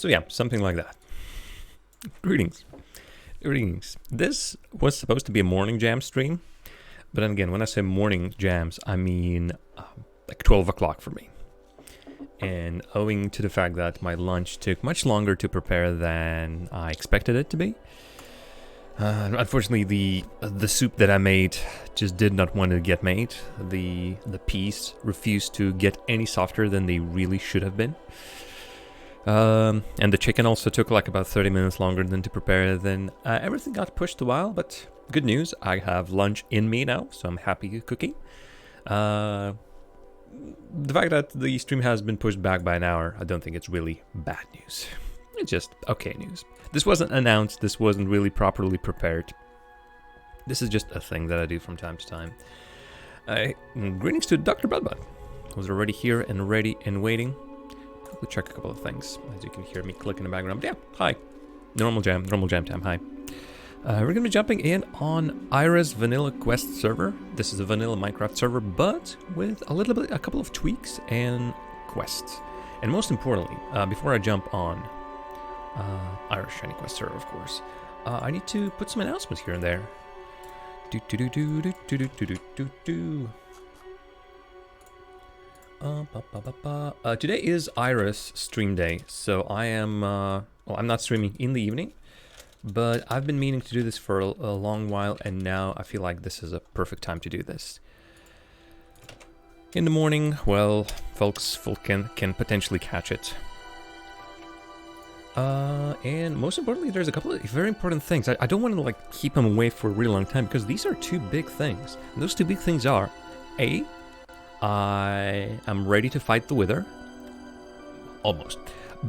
So yeah, something like that. Greetings. Greetings. This was supposed to be a morning jam stream, but then again, when I say morning jams, I mean like 12 o'clock for me. And owing to the fact that my lunch took much longer to prepare than I expected it to be, unfortunately the soup that I made just did not want to get made. The peas refused to get any softer than they really should have been. And the chicken also took like about 30 minutes longer than to prepare. Then everything got pushed a while, but good news, I have lunch in me now, so I'm happy cooking. The fact that the stream has been pushed back by an hour, I don't think it's really bad news. It's just okay news. This wasn't announced, this wasn't really properly prepared. This is just a thing that I do from time to time. Greetings to Dr. Budbud, who's already here and ready and waiting. Quickly check a couple of things, as you can hear me click in the background. Yeah, hi. Normal jam time, hi. We're going to be jumping in on Aira's vanilla quest server. This is a vanilla Minecraft server, but with a couple of tweaks and quests. And most importantly, before I jump on Aira's shiny quest server, of course, I need to put some announcements here and there. Today is Aira's stream day, so I am, well, I'm not streaming in the evening, but I've been meaning to do this for a long while, and now I feel like this is a perfect time to do this. In the morning, well, folk can potentially catch it. And most importantly, there's a couple of very important things. I don't want to like keep them away for a really long time, because these are two big things. And those two big things are, A, I am ready to fight the Wither. Almost.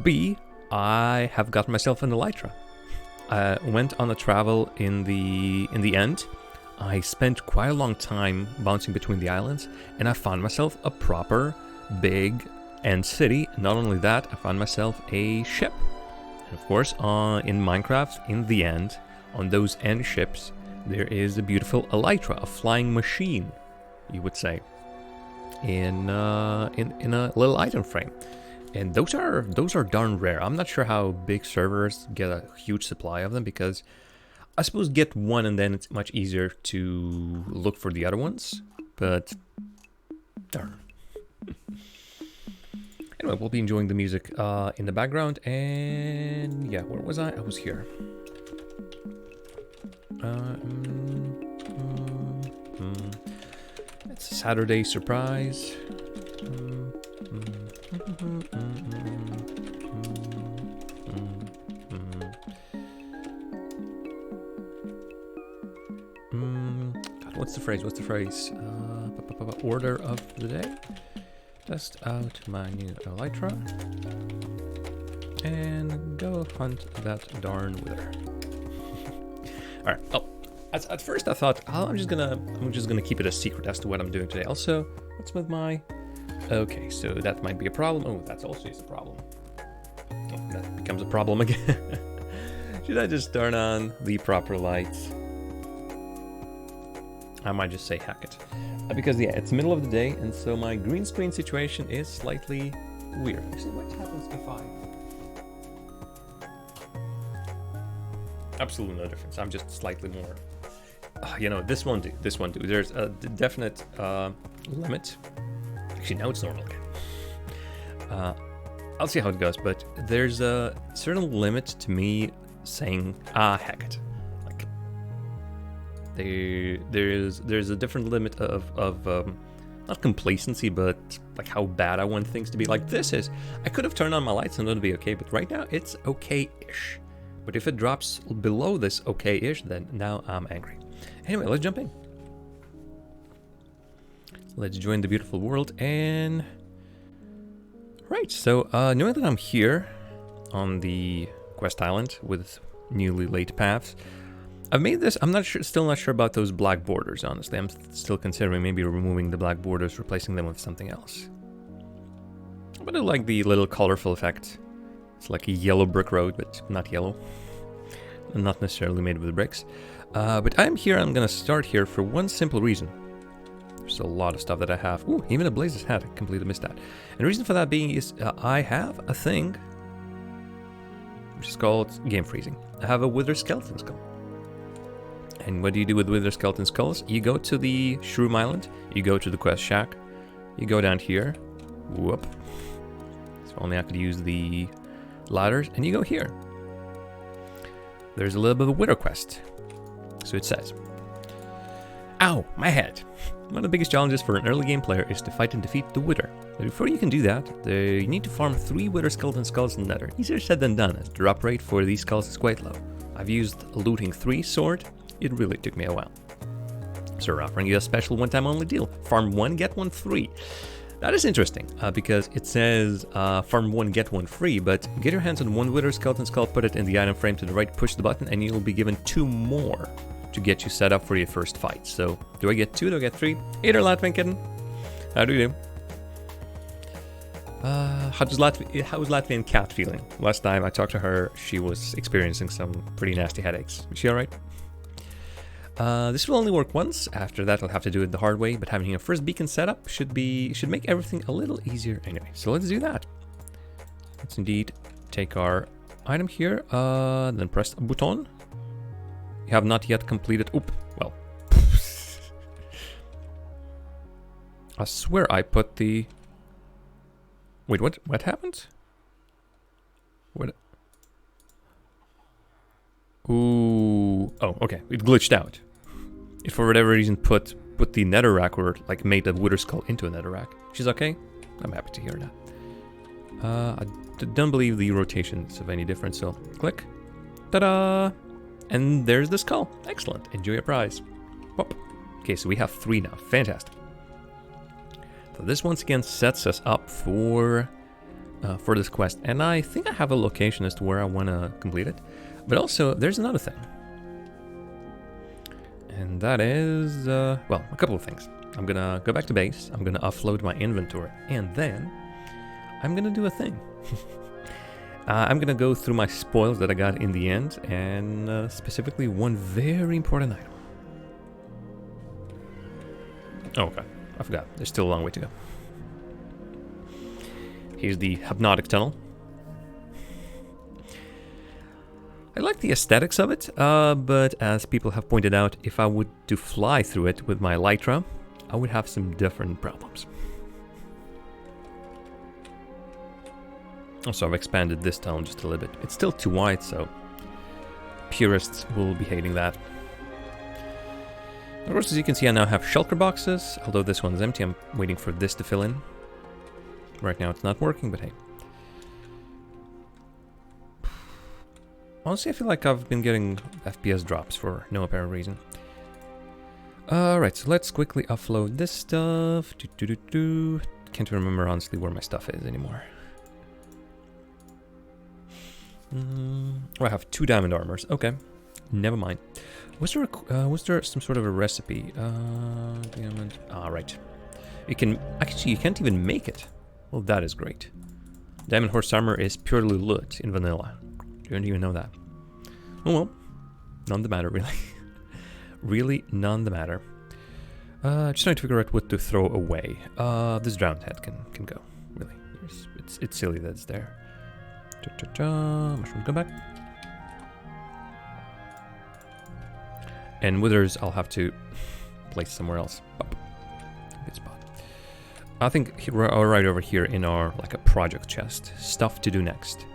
B, I have got myself an Elytra. I went on a travel in the end. I spent quite a long time bouncing between the islands, and I found myself a proper big end city. Not only that, I found myself a ship. And of course, in Minecraft, in the end, on those end ships, there is a beautiful Elytra, a flying machine, you would say, in a little item frame. And those are darn rare. I'm not sure how big servers get a huge supply of them, because I suppose get one and then it's much easier to look for the other ones. But darn. Anyway, we'll be enjoying the music in the background. And yeah, where was I? I was here. It's a Saturday surprise. God, what's the phrase? Order of the day. Test out my new Elytra and go hunt that darn Wither. All right. Oh, at first I thought, oh, I'm just gonna keep it a secret as to what I'm doing today. Also, what's with my? Okay, so that might be a problem. Oh, that's also a problem. Oh, that becomes a problem again. Should I just turn on the proper lights? I might just say hack it. Because yeah, it's middle of the day, and so my green screen situation is slightly weird. Actually, what happens if I... Absolutely no difference. I'm just slightly more... you know, this won't do. This won't do. There's a definite limit. Actually, now it's normal again. I'll see how it goes, but there's a certain limit to me saying, heck it. Like, there's a different limit of not complacency, but like how bad I want things to be. Like this is, I could have turned on my lights and it would be okay, but right now it's okay-ish. But if it drops below this okay-ish, then now I'm angry. Anyway, let's jump in. Let's join the beautiful world, and... Right, so knowing that I'm here on the quest island with newly laid paths, I've made this, I'm not sure, still not sure about those black borders, honestly. I'm still considering maybe removing the black borders, replacing them with something else. But I like the little colorful effect. It's like a yellow brick road, but not yellow. Not necessarily made with bricks. But I'm here, I'm gonna start here for one simple reason. There's a lot of stuff that I have. Ooh, even a Blazes hat, I completely missed that. And the reason for that being is I have a thing which is called game freezing. I have a wither skeleton skull. And what do you do with wither skeleton skulls? You go to the Shroom Island, you go to the quest shack, you go down here, whoop. So only I could use the ladders, and you go here. There's a little bit of a wither quest. So it says, ow, my head. One of the biggest challenges for an early game player is to fight and defeat the wither. But before you can do that, you need to farm 3 wither skeleton skulls in the nether. Easier said than done, as the drop rate for these skulls is quite low. I've used a looting 3 sword. It really took me a while. So we're offering you a special one-time only deal. Farm 1, get 1 free. That is interesting, because it says farm 1, get 1 free, but get your hands on 1 wither skeleton skull, put it in the item frame to the right, push the button, and you'll be given 2 more to get you set up for your first fight. So, do I get 2? Do I get 3? Aira Latvian kitten. How do you do? How's Latvian cat feeling? Last time I talked to her, she was experiencing some pretty nasty headaches. Is she alright? This will only work once. After that, I'll have to do it the hard way. But having a first beacon set up should make everything a little easier anyway. So let's do that. Let's indeed take our item here. Then press a button. You have not yet completed. Oop. Well. I swear I put the. Wait, what? What happened? What? Ooh. Oh, okay. It glitched out. It for whatever reason put the netherrack, or like made the wither skull into a netherrack. She's okay? I'm happy to hear that. I don't believe the rotation's of any difference, so click. Ta-da! And there's the skull. Excellent. Enjoy your prize. Whoop. Okay, so we have 3 now. Fantastic. So this once again sets us up for this quest. And I think I have a location as to where I want to complete it. But also, there's another thing. And that is, well, a couple of things. I'm going to go back to base. I'm going to offload my inventory. And then I'm going to do a thing. I'm going to go through my spoils that I got in the end. And specifically one very important item. Oh, okay. I forgot. There's still a long way to go. Here's the hypnotic tunnel. I like the aesthetics of it, but as people have pointed out, if I would to fly through it with my Elytra, I would have some different problems. Also, I've expanded this tunnel just a little bit. It's still too wide, so purists will be hating that. Of course, as you can see, I now have shulker boxes, although this one's empty. I'm waiting for this to fill in. Right now it's not working, but hey. Honestly, I feel like I've been getting FPS drops for no apparent reason. Alright, so let's quickly offload this stuff. Can't remember, honestly, where my stuff is anymore. Oh, I have 2 diamond armors. Okay, never mind. Was there some sort of a recipe? Diamond. Ah, right. You can actually, you can't even make it. Well, that is great. Diamond horse armor is purely loot in vanilla. You don't even know that. Oh well, none the matter really. Really, none the matter. Just trying to figure out what to throw away. This drowned head can go. Really, it's silly that it's there. Mushroom, come back. And withers, I'll have to place somewhere else. Up. Good spot. I think we're right over here in our like a project chest. Stuff to do next.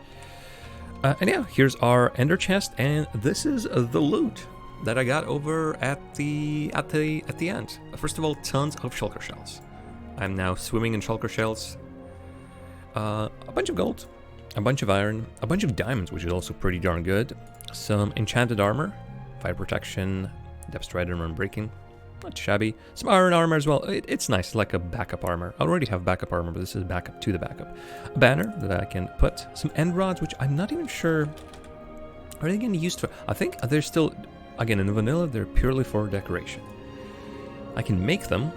And yeah, here's our ender chest, and this is the loot that I got over at the end. First of all, tons of shulker shells. I'm now swimming in shulker shells. A bunch of gold, a bunch of iron, a bunch of diamonds, which is also pretty darn good. Some enchanted armor, fire protection, depth strider and breaking. Not shabby. Some iron armor as well. It's nice, like a backup armor. I already have backup armor, but this is backup to the backup. A banner that I can put. Some end rods, which I'm not even sure. Are they getting used for? I think they're still, again, in vanilla, they're purely for decoration. I can make them.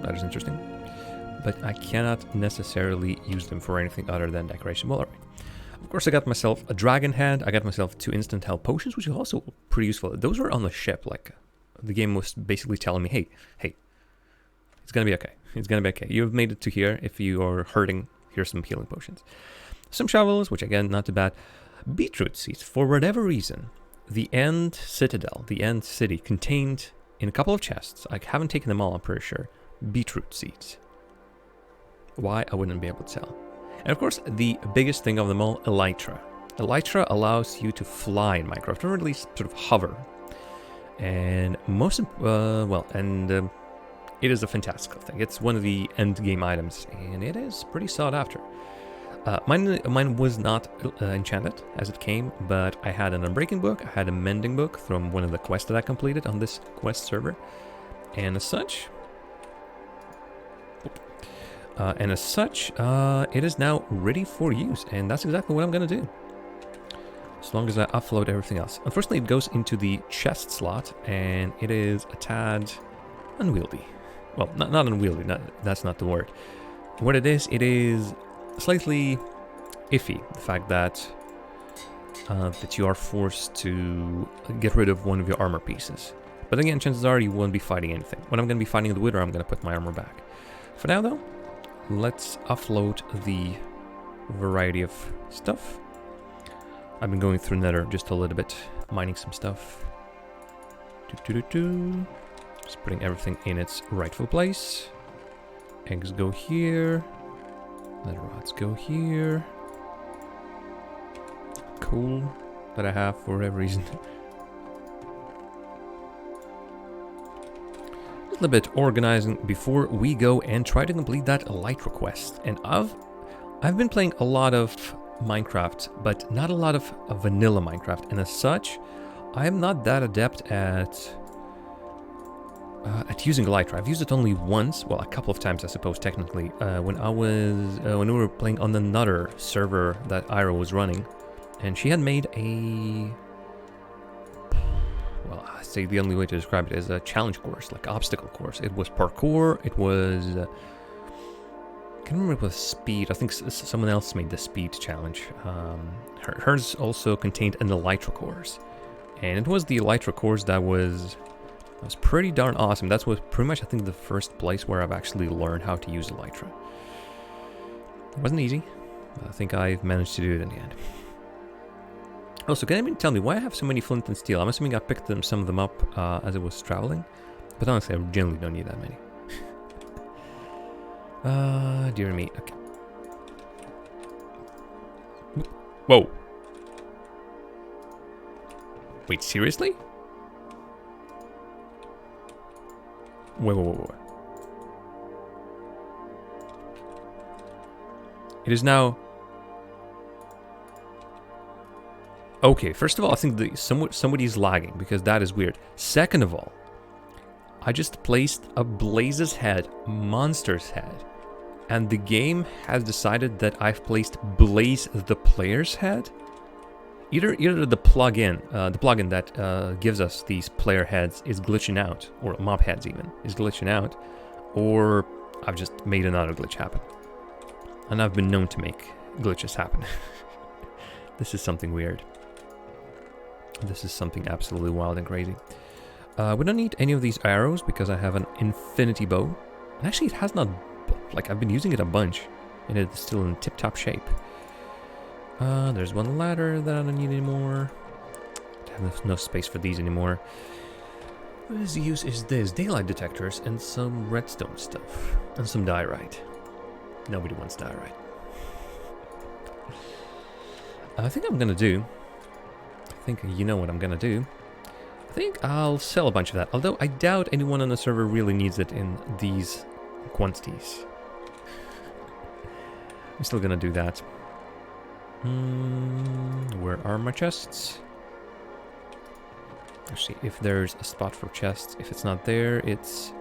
That is interesting. But I cannot necessarily use them for anything other than decoration. Well, alright. Of course, I got myself a dragon head. I got myself 2 instant health potions, which is also pretty useful. Those were on the ship, like. The game was basically telling me, hey, it's gonna be okay. It's gonna be okay. You've made it to here. If you are hurting, here's some healing potions. Some shovels, which again, not too bad. Beetroot seeds, for whatever reason, the End Citadel, the End City, contained in a couple of chests, I haven't taken them all, I'm pretty sure, beetroot seeds. Why, I wouldn't be able to tell. And of course, the biggest thing of them all, Elytra. Elytra allows you to fly in Minecraft, or at least sort of hover. And it is a fantastical thing. It's one of the end game items, and it is pretty sought after. Mine was not enchanted as it came, but I had an unbreaking book, I had a mending book from one of the quests that I completed on this quest server, and as such, it is now ready for use, and that's exactly what I'm gonna do. As long as I offload everything else. Unfortunately, it goes into the chest slot, and it is a tad unwieldy. Well, not unwieldy, that's not the word. What it is slightly iffy, the fact that you are forced to get rid of one of your armor pieces. But again, chances are you won't be fighting anything. When I'm going to be fighting the Wither, I'm going to put my armor back. For now, though, let's offload the variety of stuff. I've been going through Nether just a little bit, mining some stuff. Just putting everything in its rightful place. Eggs go here. Nether rods go here. Coal that I have for whatever reason. A little bit organizing before we go and try to complete that Elytra quest. And I've been playing a lot of Minecraft, but not a lot of vanilla Minecraft. And as such, I am not that adept at using Elytra. I've used it only once, well, a couple of times, I suppose, technically, when we were playing on another server that Aira was running, and she had made I say the only way to describe it is a challenge course, like obstacle course. It was parkour, it was, I can't remember if it was speed. I think someone else made the speed challenge. Hers also contained an Elytra course, and it was the Elytra course that was pretty darn awesome. That was pretty much, I think, the first place where I've actually learned how to use Elytra. It wasn't easy, but I think I've managed to do it in the end. Also, can anyone tell me why I have so many flint and steel? I'm assuming I picked some of them up as I was traveling, but honestly, I generally don't need that many. Dear me. Okay. Whoa. Wait, seriously? Wait. It is now... Okay, first of all, I think somebody's lagging, because that is weird. Second of all, I just placed a Blaze's head, Monster's head, and the game has decided that I've placed Blaze the player's head? Either the plugin that gives us these player heads is glitching out, or mob heads even, is glitching out, or I've just made another glitch happen. And I've been known to make glitches happen. This is something weird. This is something absolutely wild and crazy. We don't need any of these arrows because I have an infinity bow. And actually, it has not... Like, I've been using it a bunch, and it's still in tip-top shape. There's one ladder that I don't need anymore. I have no space for these anymore. What is the use is this? Daylight detectors and some redstone stuff. And some diorite. Nobody wants diorite. I think I'm gonna do... I think you know what I'm gonna do. I think I'll sell a bunch of that, although I doubt anyone on the server really needs it in these quantities. I'm still gonna do that. Where are my chests? Actually, if there's a spot for chests, if it's not there, it's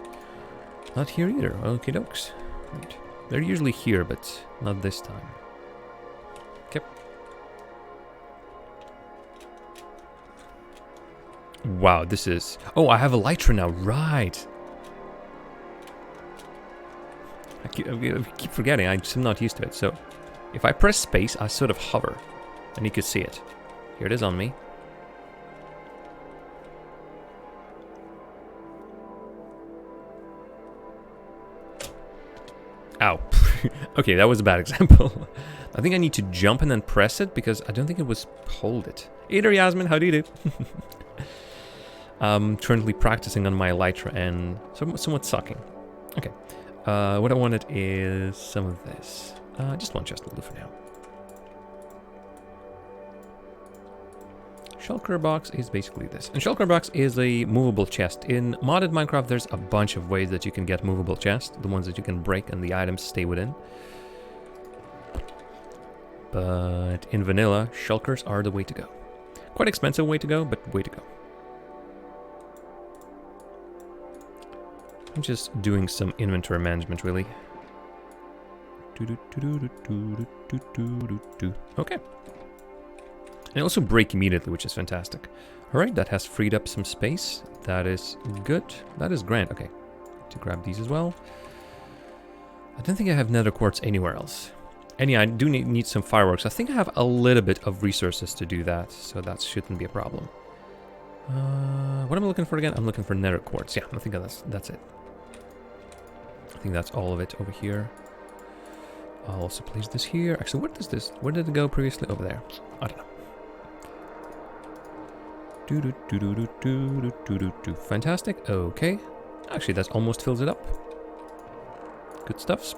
not here either. Okie dokes. Right. They're usually here, but not this time. Okay. Wow, this is... Oh, I have Elytra now, right! I keep forgetting, I'm just not used to it. So, if I press space, I sort of hover, and you can see it. Here it is on me. Ow. Okay, that was a bad example. I think I need to jump and then press it because I don't think it was hold it. Hey there, Yasmin, how do you do? I'm currently practicing on my elytra and somewhat sucking. Okay, what I wanted is some of this. Just one chest will do for now. Shulker box is basically this. And Shulker box is a movable chest. In modded Minecraft, there's a bunch of ways that you can get movable chests. The ones that you can break and the items stay within. But in vanilla, shulkers are the way to go. Quite expensive way to go, but way to go. I'm just doing some inventory management, really. Okay. And also break immediately, which is fantastic. Alright, that has freed up some space. That is good. That is grand. Okay, to grab these as well. I don't think I have nether quartz anywhere else. And yeah, I do need some fireworks. I think I have a little bit of resources to do that, so that shouldn't be a problem. What am I looking for again? I'm looking for nether quartz. Yeah, I think that's it. I think that's all of it over here. I'll also place this here. Actually, where did it go previously? Over there. I don't know. Fantastic. Okay. Actually, that almost fills it up. Good stuffs.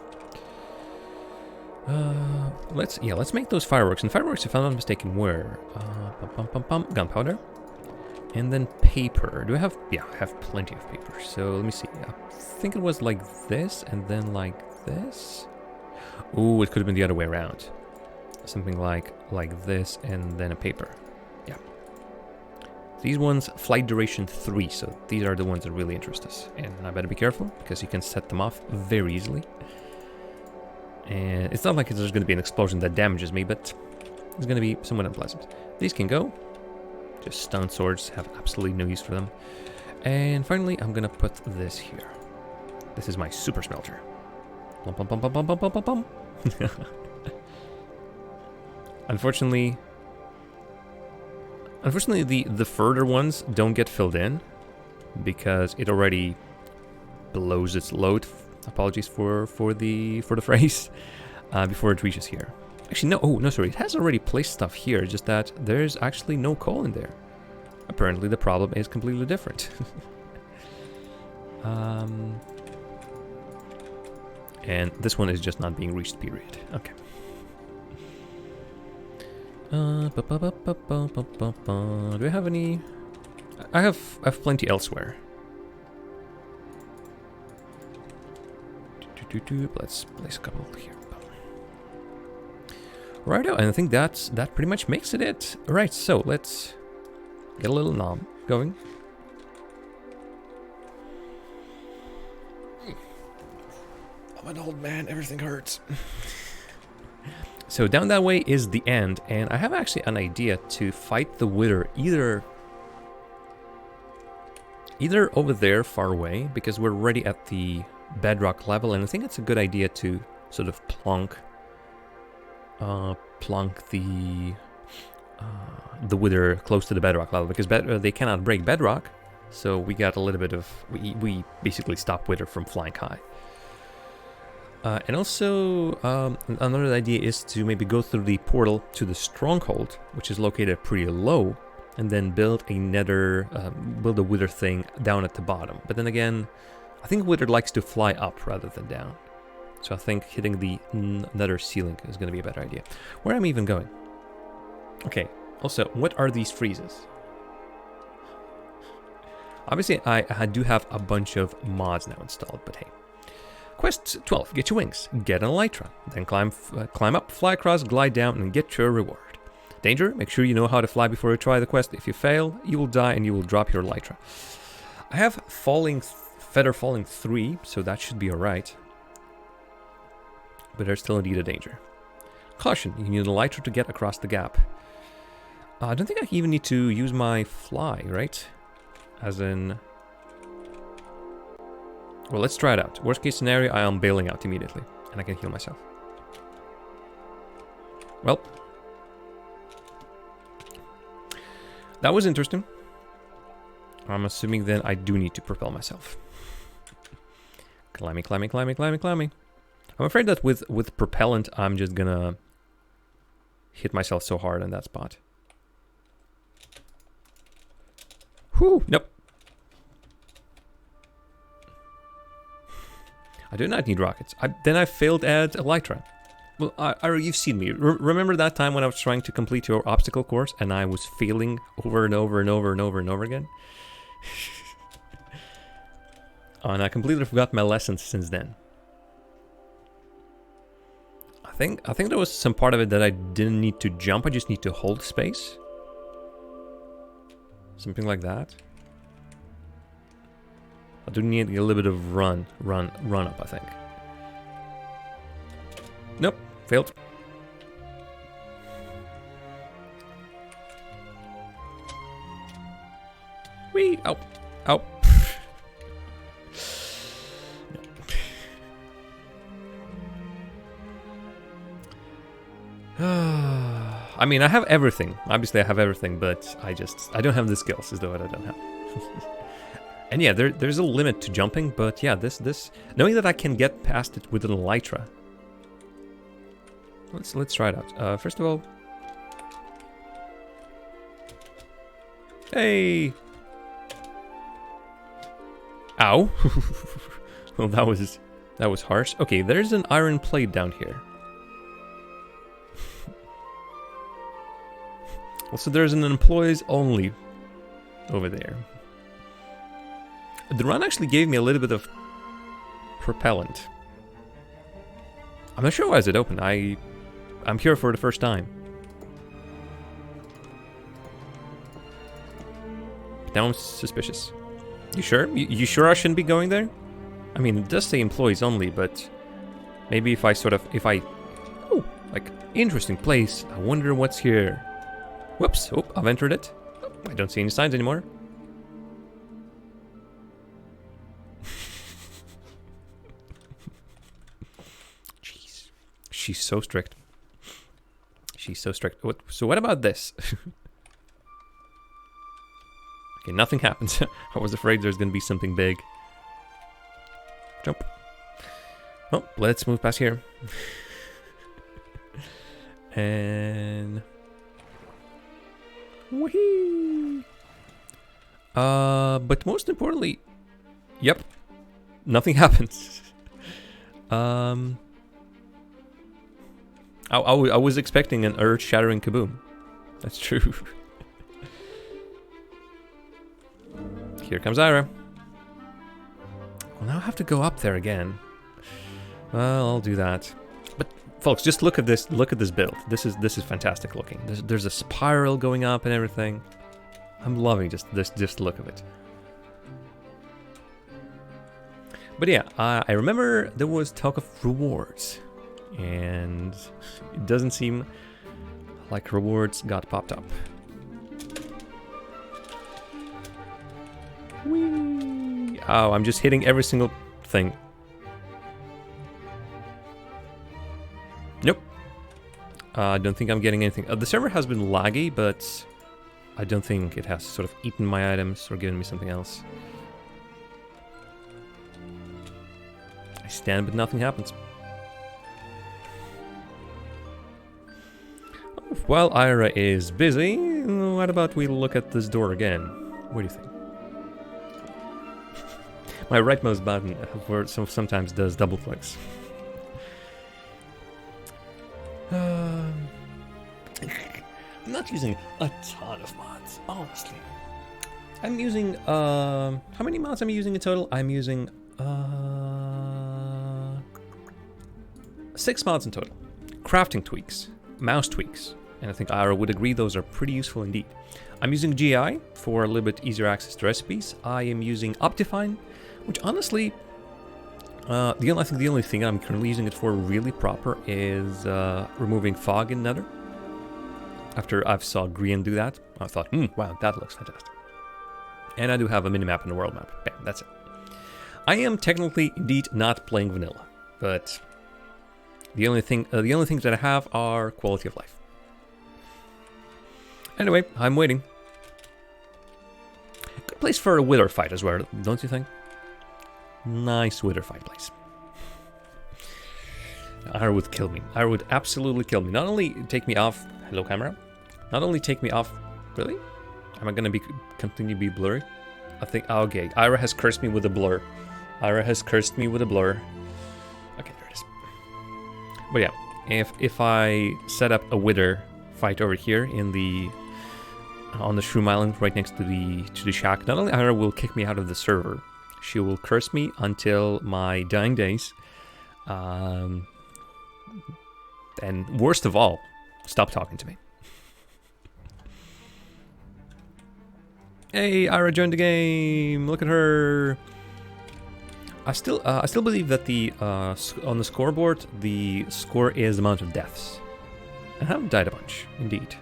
Let's make those fireworks. And fireworks, if I'm not mistaken, were gunpowder, and then paper. Do I have? Yeah, I have plenty of paper. So let me see. I think it was like this, and then like this. Ooh, it could have been the other way around. Something like this, and then a paper. Yeah. These ones, flight duration 3, so these are the ones that really interest us. And I better be careful, because you can set them off very easily. And it's not like there's going to be an explosion that damages me, but it's going to be somewhat unpleasant. These can go. Just stone swords, have absolutely no use for them. And finally, I'm going to put this here. This is my super smelter. Unfortunately, the further ones don't get filled in because it already blows its load. Apologies for the phrase. Before it reaches here. Actually, no. Oh no, sorry. It has already placed stuff here. Just that there's actually no coal in there. Apparently, the problem is completely different. And this one is just not being reached. Period. Okay. Do I have any? I have plenty elsewhere. Let's place a couple here. Righto, and I think that pretty much makes it. Right, so let's get a little nom going. I'm an old man, everything hurts. So down that way is the end, and I have actually an idea to fight the wither either over there far away, because we're already at the bedrock level, and I think it's a good idea to sort of plonk the wither close to the bedrock level, because they cannot break bedrock, so we got a little bit of we basically stop wither from flying high. And also another idea is to maybe go through the portal to the stronghold, which is located pretty low, and then build a wither thing down at the bottom. But then again, I think wither likes to fly up rather than down. So I think hitting the nether ceiling is going to be a better idea. Where am I even going? Okay, also, what are these freezes? Obviously, I do have a bunch of mods now installed, but hey. Quest 12, get your wings, get an elytra, then climb up, fly across, glide down, and get your reward. Danger, make sure you know how to fly before you try the quest. If you fail, you will die and you will drop your elytra. I have feather falling 3, so that should be alright. But there's still indeed a danger. Caution, you need an elytra to get across the gap. I don't think I even need to use my fly, right? As in... Well, let's try it out. Worst case scenario, I am bailing out immediately. And I can heal myself. Well. That was interesting. I'm assuming then I do need to propel myself. Climbing. I'm afraid that with propellant, I'm just gonna hit myself so hard on that spot. Whew, nope. I do not need rockets. Then I failed at Elytra. Well, Aira, you've seen me. Remember that time when I was trying to complete your obstacle course and I was failing over and over and over and over and over again? And I completely forgot my lessons since then. I think there was some part of it that I didn't need to jump. I just need to hold space. Something like that. I do need a little bit of run up, I think. Nope, failed. Whee! Ow! Ow! I mean, I have everything. Obviously, I have everything, but I don't have the skills, is the what I don't have. And yeah, there's a limit to jumping, but yeah, this knowing that I can get past it with an Elytra. Let's try it out. First of all, hey, ow! Well, that was harsh. Okay, there's an iron plate down here. Also, there's an employees only over there. The run actually gave me a little bit of propellant. I'm not sure why is it open. I'm here for the first time. But now I'm suspicious. You sure? You sure I shouldn't be going there? I mean, it does say employees only, but maybe if I oh, like, interesting place. I wonder what's here. Whoops, oh, I've entered it. Oh, I don't see any signs anymore. Jeez. She's so strict. She's so strict. So what about this? Okay, nothing happens. I was afraid there's going to be something big. Jump. Oh, let's move past here. And... Whee! But most importantly, yep, nothing happens. I was expecting an earth-shattering kaboom. That's true. Here comes Aira. Well, now I have to go up there again. Well, I'll do that. But folks, just look at this. Look at this build. This is fantastic looking. There's a spiral going up and everything. I'm loving just the look of it. But yeah, I remember there was talk of rewards, and it doesn't seem like rewards got popped up. Whee! Oh, I'm just hitting every single thing. Nope. I don't think I'm getting anything. The server has been laggy, but I don't think it has sort of eaten my items or given me something else. I stand, but nothing happens. While Aira is busy, what about we look at this door again? What do you think? My rightmost button sometimes does double clicks. I'm not using a ton of mods, honestly. I'm using, how many mods am I using in total? I'm using, 6 mods in total. Crafting tweaks, mouse tweaks, and I think Aira would agree those are pretty useful indeed. I'm using GI for a little bit easier access to recipes. I am using Optifine, which honestly, the only thing I'm currently using it for really proper is removing fog in Nether. After I've saw Grian do that, I thought, wow, that looks fantastic. And I do have a minimap and a world map. Bam, that's it. I am technically indeed not playing vanilla, but the only things that I have are quality of life. Anyway, I'm waiting. Good place for a wither fight as well, don't you think? Nice wither fight place. Aira would kill me. Aira would absolutely kill me. Not only take me off... Hello, camera? Not only take me off... Really? Am I gonna continue to be blurry? I think... Okay, Aira has cursed me with a blur. Aira has cursed me with a blur. Okay, there it is. But yeah, if I set up a Wither fight over here in the... on the Shroom Island right next to the shack, not only Aira will kick me out of the server, she will curse me until my dying days. And worst of all, stop talking to me. Hey, Aira joined the game. Look at her. I still believe that the on the scoreboard the score is the amount of deaths. I haven't died a bunch, indeed.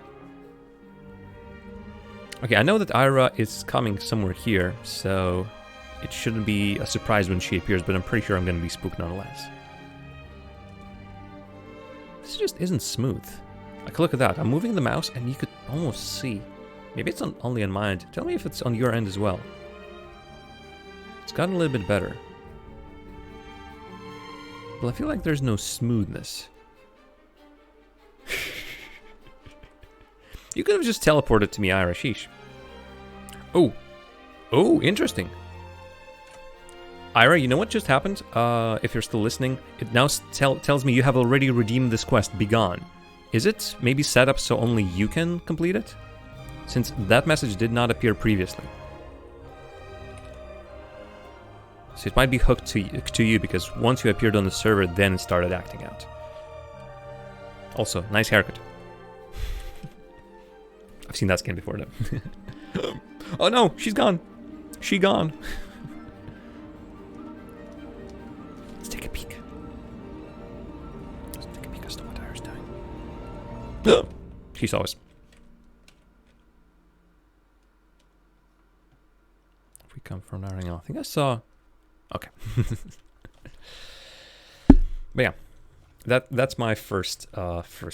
Okay, I know that Aira is coming somewhere here, so it shouldn't be a surprise when she appears, but I'm pretty sure I'm going to be spooked nonetheless. This just isn't smooth. Like, look at that. I'm moving the mouse and you could almost see. Maybe it's only on my end. Tell me if it's on your end as well. It's gotten a little bit better. But I feel like there's no smoothness. You could have just teleported to me, Aira. Sheesh. Oh. Oh, interesting. Aira, you know what just happened? If you're still listening, it now tells me you have already redeemed this quest, Be Gone. Is it maybe set up so only you can complete it? Since that message did not appear previously. So it might be hooked to you because once you appeared on the server, then it started acting out. Also, nice haircut. I've seen that skin before though. Oh no, she's gone. She gone. Let's take a peek. Let's take a peek as to what Aira's doing. She saw us. If we come from there, I think I saw. Okay. But yeah, that's my first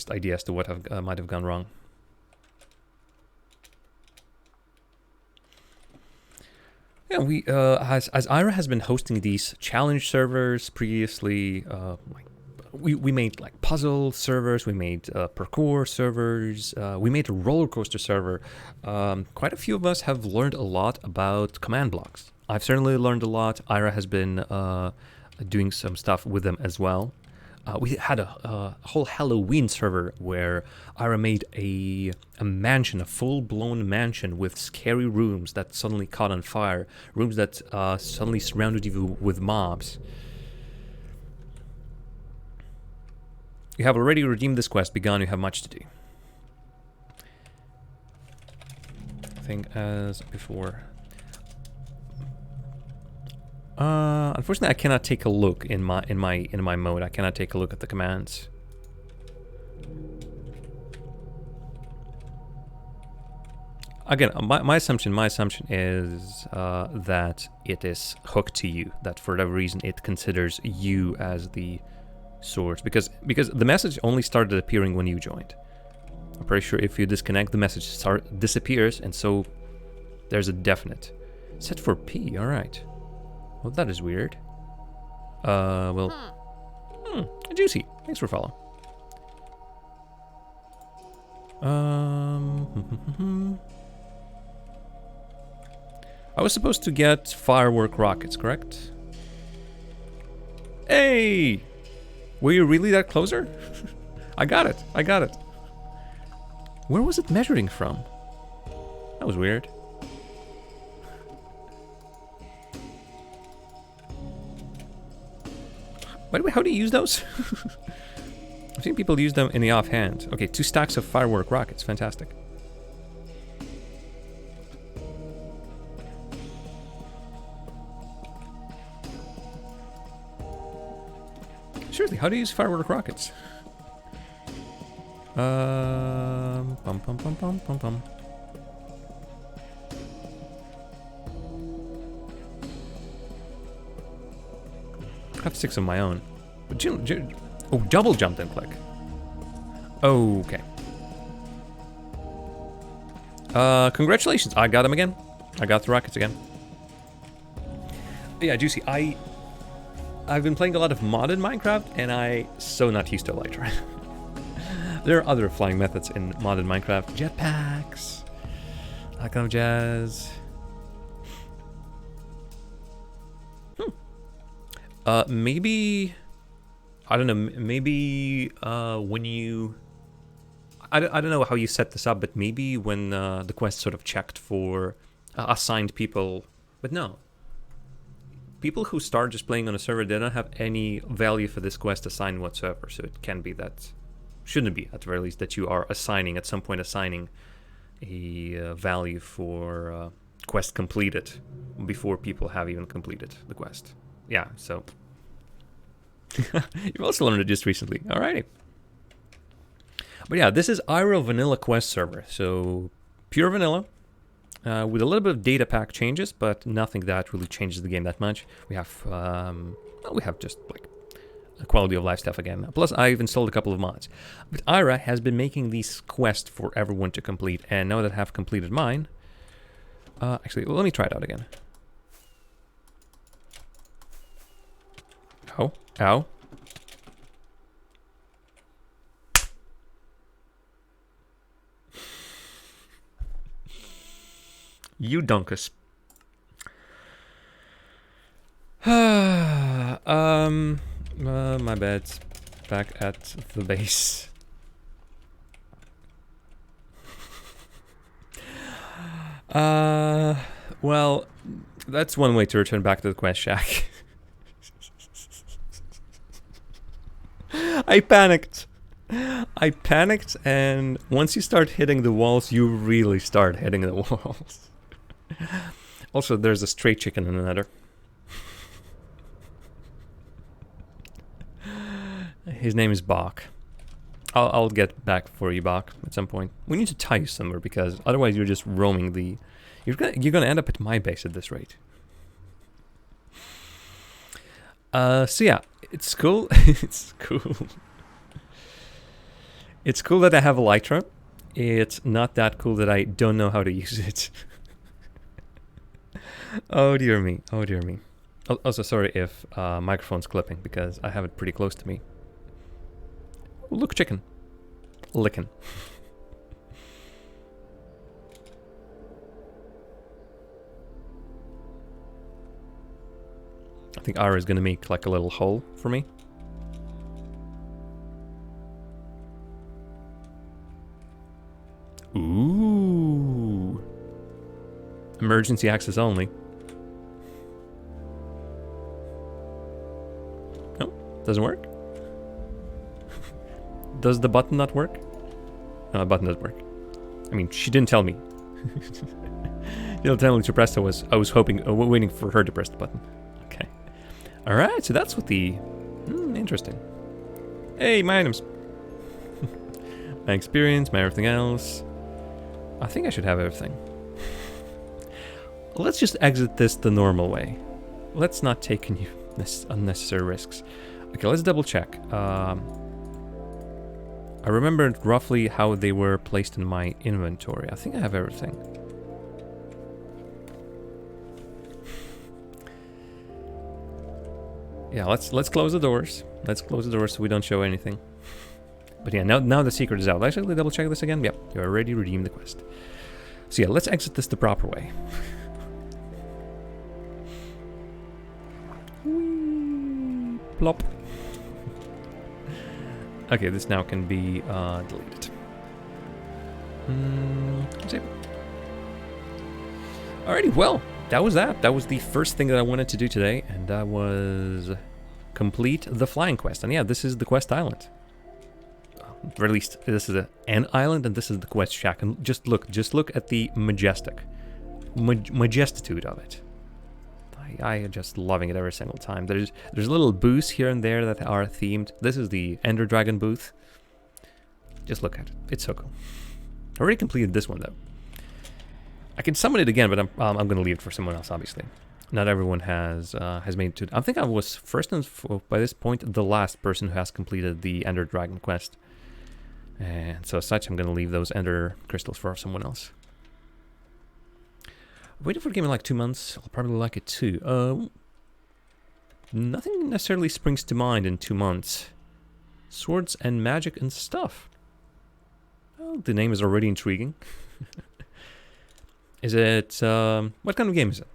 idea as to what might have gone wrong. Yeah, as Aira has been hosting these challenge servers previously, we made like puzzle servers, we made parkour servers, we made a roller coaster server. Quite a few of us have learned a lot about command blocks. I've certainly learned a lot. Aira has been doing some stuff with them as well. We had a whole Halloween server where Aira made a mansion, a full-blown mansion with scary rooms that suddenly caught on fire, rooms that suddenly surrounded you with mobs. You have already redeemed this quest, Be Gone, you have much to do. I think as before. Unfortunately, I cannot take a look in my mode. I cannot take a look at the commands. Again, my assumption is that it is hooked to you. That for whatever reason it considers you as the source, because the message only started appearing when you joined. I'm pretty sure if you disconnect, the message disappears, and so there's a definite set for P. All right. Well, that is weird. Juicy. Thanks for following. I was supposed to get firework rockets, correct? Hey! Were you really that closer? I got it. I got it. Where was it measuring from? That was weird. By the way, how do you use those? I've seen people use them in the offhand. Okay, 2 stacks of firework rockets. Fantastic. Seriously, how do you use firework rockets? Bum bum bum bum bum bum. I have 6 of my own. But oh, double jump then click. Okay. Congratulations, I got him again. I got the rockets again. Yeah, Juicy, I've been playing a lot of modded Minecraft, and I so not used to Elytra. There are other flying methods in modded Minecraft. Jetpacks, that kind of jazz. Maybe, I don't know, maybe when you, I don't know how you set this up, but maybe when the quest sort of checked for assigned people, but no. People who start just playing on a server, they don't have any value for this quest assigned whatsoever, so it can be that, shouldn't be at the very least, that you are assigning, at some point assigning a value for quest completed before people have even completed the quest. Yeah, so you've also learned it just recently. Alrighty. But yeah, this is Aira vanilla quest server, so pure vanilla. With a little bit of data pack changes, but nothing that really changes the game that much. We have just like quality of life stuff again. Plus, I've installed a couple of mods. But Aira has been making these quests for everyone to complete, and now that I have completed mine, actually, let me try it out again. Ow, ow. You donkus. My bad. Back at the base. Well, that's one way to return back to the quest shack. I panicked, and once you start hitting the walls, you really start hitting the walls. Also, there's a stray chicken in the nether. His name is Bach. I'll get back for you, Bach, at some point. We need to tie you somewhere, because otherwise you're just roaming the... You're gonna end up at my base at this rate. So yeah, it's cool. It's cool. It's cool that I have Elytra. It's not that cool that I don't know how to use it. Oh dear me, oh dear me. Also, sorry if microphone's clipping, because I have it pretty close to me. Ooh, look, chicken. Licking. I think Aira is gonna make like a little hole for me. Ooh. Emergency access only. No, doesn't work. Does the button not work? No, the button doesn't work. I mean, she didn't tell me. She didn't tell me to press. I was hoping, waiting for her to press the button. Okay. All right. So that's what the interesting. Hey, my items, my experience, my everything else. I think I should have everything. Let's just exit this the normal way. Let's not take any unnecessary risks. Okay, let's double check. I remembered roughly how they were placed in my inventory. I think I have everything. Yeah, let's close the doors. Let's close the doors so we don't show anything. But yeah, now the secret is out. Let's actually double check this again. Yep, you already redeemed the quest. So yeah, let's exit this the proper way. Plop. Okay, this now can be deleted. Save. Alrighty, well, that was that. That was the first thing that I wanted to do today, and that was complete the flying quest. And yeah, this is the quest island. Or at least this is an island, and this is the quest shack. And just look at the majestitude of it. I am just loving it every single time. There's little booths here and there that are themed. This is the Ender Dragon booth. Just look at it. It's so cool. I already completed this one though. I can summon it again, but I'm gonna leave it for someone else. Obviously, not everyone has made it to. I think I was first and by this point the last person who has completed the Ender Dragon quest. And so as such, I'm gonna leave those Ender crystals for someone else. Waiting for the game in like 2 months. I'll probably like it too. Nothing necessarily springs to mind in 2 months. Swords and magic and stuff. Well, the name is already intriguing. Is it, what kind of game is it?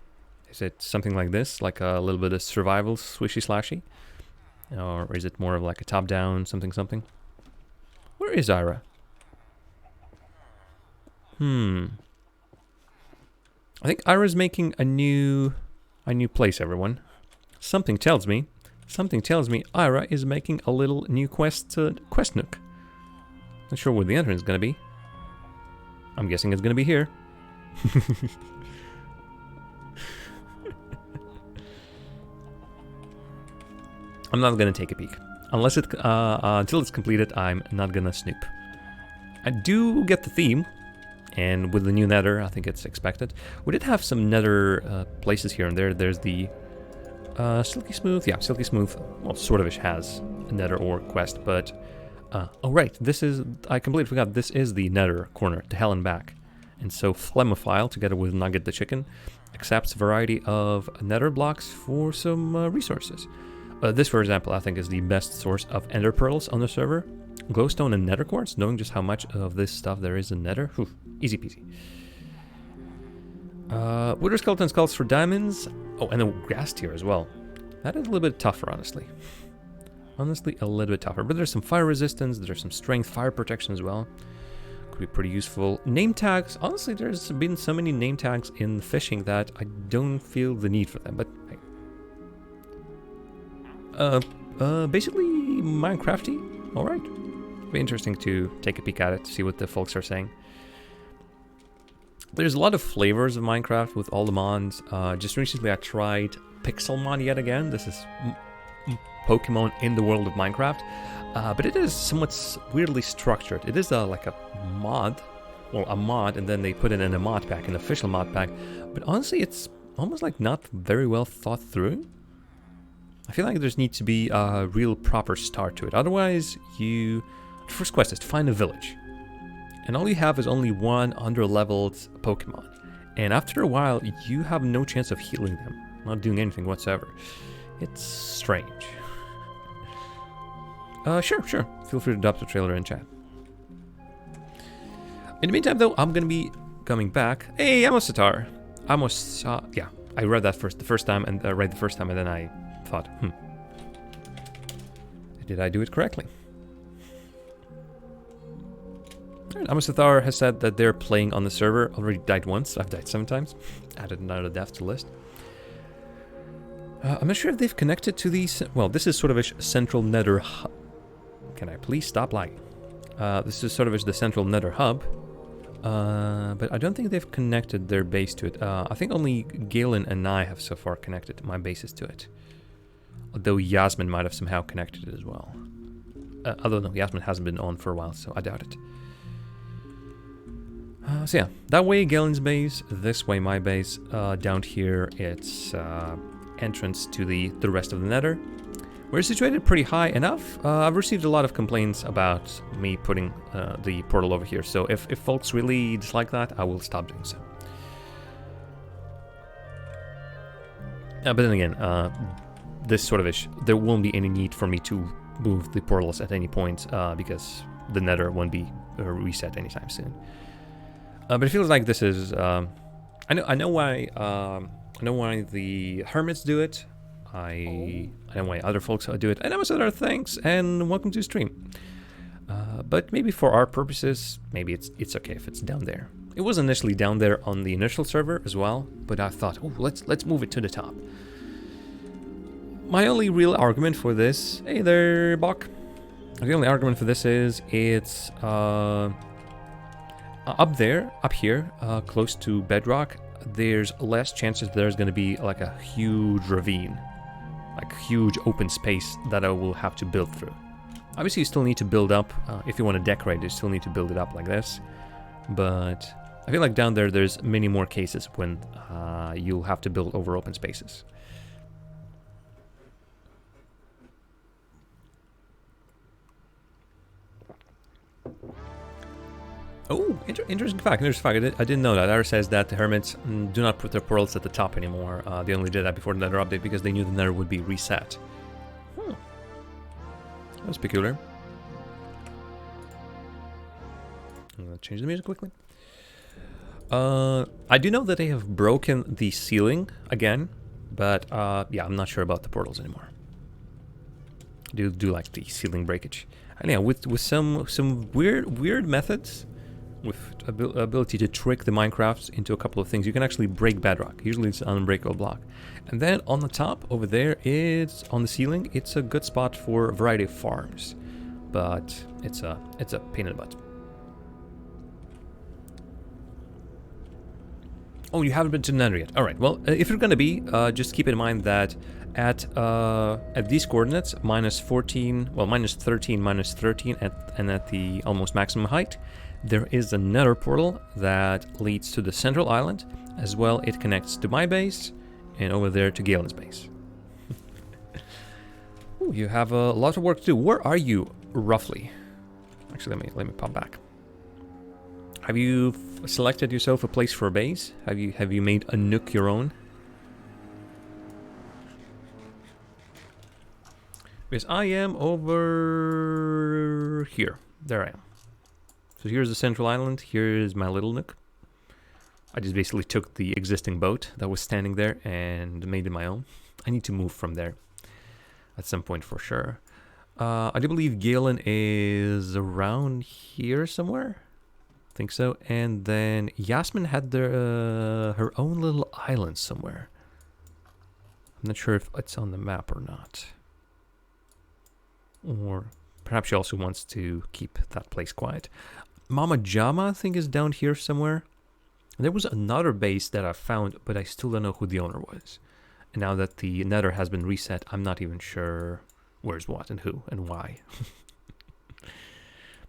Is it something like this, like a little bit of survival, swishy slashy? Or is it more of like a top-down something something? Where is Aira? I think Aira's making a new place, everyone. Something tells me Aira is making a little new quest nook. Not sure where the entrance is gonna be. I'm guessing it's gonna be here. I'm not gonna take a peek. Unless it, until it's completed, I'm not gonna snoop. I do get the theme, and with the new nether, I think it's expected. We did have some nether places here and there. There's the Silky Smooth. Yeah, Silky Smooth, well, sort of has a nether ore quest, but... oh right, this is... I completely forgot, this is the nether corner, to hell and back. And so Phlegmophile, together with Nugget the Chicken, accepts a variety of nether blocks for some resources. This, for example, I think is the best source of ender pearls on the server. Glowstone and nether quartz, knowing just how much of this stuff there is in nether. Whew, easy peasy. Wither skeleton skulls for diamonds. Oh, and a grass tier as well. That is a little bit tougher, honestly. Honestly, a little bit tougher. But there's some fire resistance, there's some strength, fire protection as well. Could be pretty useful. Name tags. Honestly, there's been so many name tags in fishing that I don't feel the need for them. But hey. Basically Minecrafty. All right. It'll be interesting to take a peek at it, see what the folks are saying. There's a lot of flavors of Minecraft with all the mods. Just recently I tried Pixelmon yet again. This is Pokemon in the world of Minecraft. But it is somewhat weirdly structured. It is like a mod. Well, a mod, and then they put it in a mod pack, an official mod pack. But honestly, it's almost like not very well thought through. I feel like there's needs to be a real proper start to it. Otherwise, the first quest is to find a village. And all you have is only one under-leveled Pokemon. And after a while, you have no chance of healing them. Not doing anything whatsoever. It's strange. Sure. Feel free to drop the trailer in chat. In the meantime, though, I'm gonna be coming back. Hey, Amosatar! Yeah, I read that the first time, and then I thought, did I do it correctly? Amosathar has said that they're playing on the server. Already died once. I've died 7 times. Added another death to the list. I'm not sure if they've connected to these. Well, this is sort of a central nether hub. Can I please stop lagging? This is sort of the central nether hub. But I don't think they've connected their base to it. I think only Galen and I have so far connected my bases to it. Although Yasmin might have somehow connected it as well. Although no, Yasmin hasn't been on for a while, so I doubt it. So yeah, that way Galen's base, this way my base. Down here it's entrance to the rest of the nether. We're situated pretty high enough. I've received a lot of complaints about me putting the portal over here, so if folks really dislike that, I will stop doing so. But then again, this sort of ish, there won't be any need for me to move the portals at any point because the nether won't be reset anytime soon. But it feels like this is. I know why the hermits do it. I know why other folks do it. And I was other thanks and welcome to stream. But maybe for our purposes, maybe it's okay if it's down there. It was initially down there on the initial server as well, but I thought, oh, let's move it to the top. My only real argument for this, hey there, Bach. The only argument for this is it's up here, close to bedrock. There's less chances there's going to be like a huge ravine, like huge open space that I will have to build through. Obviously, you still need to build up. If you want to decorate, you still need to build it up like this. But I feel like down there's many more cases when you'll have to build over open spaces. Oh, interesting fact. Interesting fact. I didn't know that. Aira says that the hermits do not put their portals at the top anymore. They only did that before the Nether update because they knew the Nether would be reset. That was peculiar. I'm gonna change the music quickly. I do know that they have broken the ceiling again, but yeah, I'm not sure about the portals anymore. I do like the ceiling breakage. And yeah, with some weird methods, with ability to trick the Minecrafts into a couple of things, you can actually break bedrock. Usually it's an unbreakable block. And then on the top over there, it's on the ceiling. It's a good spot for a variety of farms, but it's a pain in the butt. Oh, you haven't been to the Nether yet. All right. Well, if you're gonna be, just keep in mind that at these coordinates, -14, well, -13, -13, and at the almost maximum height, there is a Nether portal that leads to the central island. As well, it connects to my base, and over there to Galen's base. Ooh, you have a lot of work to do. Where are you roughly? Actually, let me pop back. Have you selected yourself a place for a base? Have you made a nook your own? Because I am over here. There I am. So here's the central island. Here's my little nook. I just basically took the existing boat that was standing there and made it my own. I need to move from there at some point for sure. I do believe Galen is around here somewhere. I think so. And then Yasmin had her own little island somewhere. I'm not sure if it's on the map or not. Or perhaps she also wants to keep that place quiet. Mama Jama, I think, is down here somewhere. There was another base that I found, but I still don't know who the owner was. And now that the Nether has been reset, I'm not even sure where's what and who and why.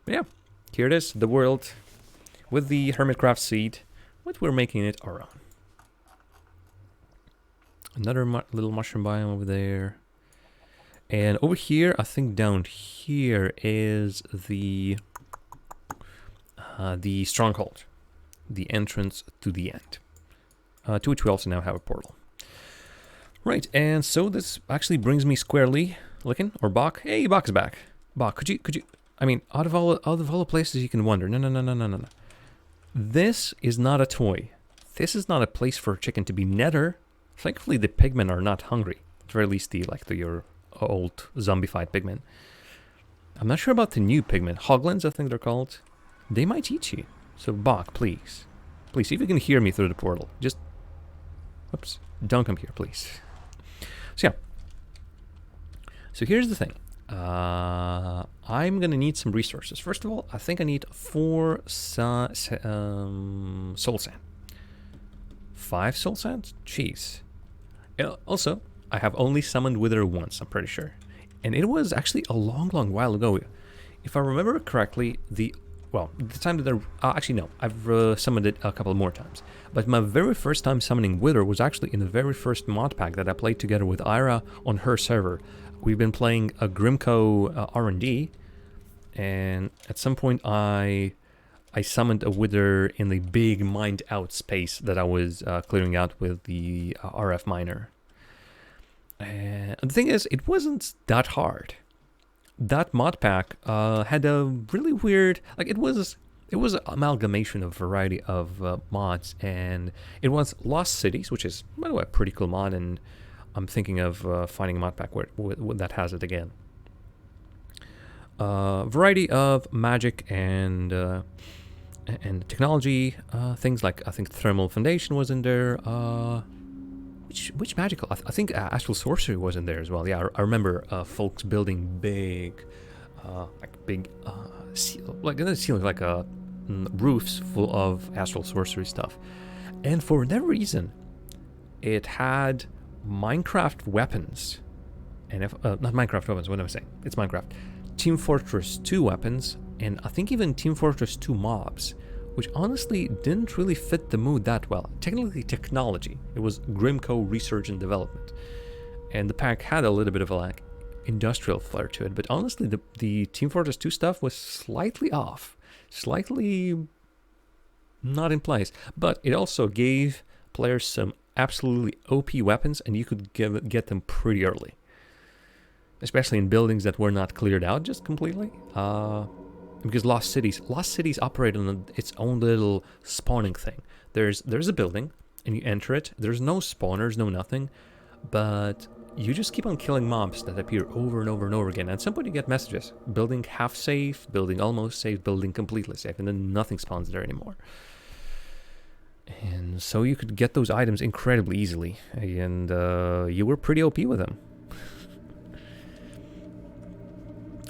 But yeah, here it is, the world with the Hermitcraft seed, but we're making it our own. Another little mushroom biome over there. And over here, I think down here is the stronghold, the entrance to the end, to which we also now have a portal. Right, and so this actually brings me squarely looking, or Bach. Hey, Bach's back. Bach, could you? I mean, out of all the places you can wonder, no. This is not a toy. This is not a place for a chicken to be Nether. Thankfully, the pigmen are not hungry. At the very least, your old zombified pigmen. I'm not sure about the new pigmen. Hoglins, I think they're called. They might eat you. So Bach, please. Please, see if you can hear me through the portal. Just, whoops, don't come here, please. So yeah. So here's the thing. I'm gonna need some resources. First of all, I think I need 4 soul sand. 5 soul sand? Jeez. Also, I have only summoned Wither once, I'm pretty sure. And it was actually a long while ago. If I remember correctly, the time that actually no, I've summoned it a couple more times. But my very first time summoning Wither was actually in the very first mod pack that I played together with Aira on her server. We've been playing a Grimco R&D, and at some point I summoned a Wither in the big mined out space that I was clearing out with the RF miner. And the thing is, it wasn't that hard. That mod pack had a really weird, like it was an amalgamation of a variety of mods, and it was Lost Cities, which is, by the way, a pretty cool mod, and I'm thinking of finding a mod pack where that has it again. Variety of magic and technology things, like I think Thermal Foundation was in there. Which magical? I think Astral Sorcery was in there as well. Yeah, I remember folks building big, roofs full of Astral Sorcery stuff. And for whatever reason, it had Minecraft weapons. And not Minecraft weapons, what am I saying? It's Minecraft. Team Fortress 2 weapons, and I think even Team Fortress 2 mobs, which honestly didn't really fit the mood that well. Technically technology. It was Grimco Research and Development. And the pack had a little bit of a industrial flair to it, but honestly the Team Fortress 2 stuff was slightly off. Slightly not in place. But it also gave players some absolutely OP weapons, and you could get them pretty early. Especially in buildings that were not cleared out just completely. Because Lost Cities operate on its own little spawning thing. There's a building, and you enter it. There's no spawners, no nothing. But you just keep on killing mobs that appear over and over and over again. And at some point you get messages. Building half safe, building almost safe, building completely safe. And then nothing spawns there anymore. And so you could get those items incredibly easily. And you were pretty OP with them.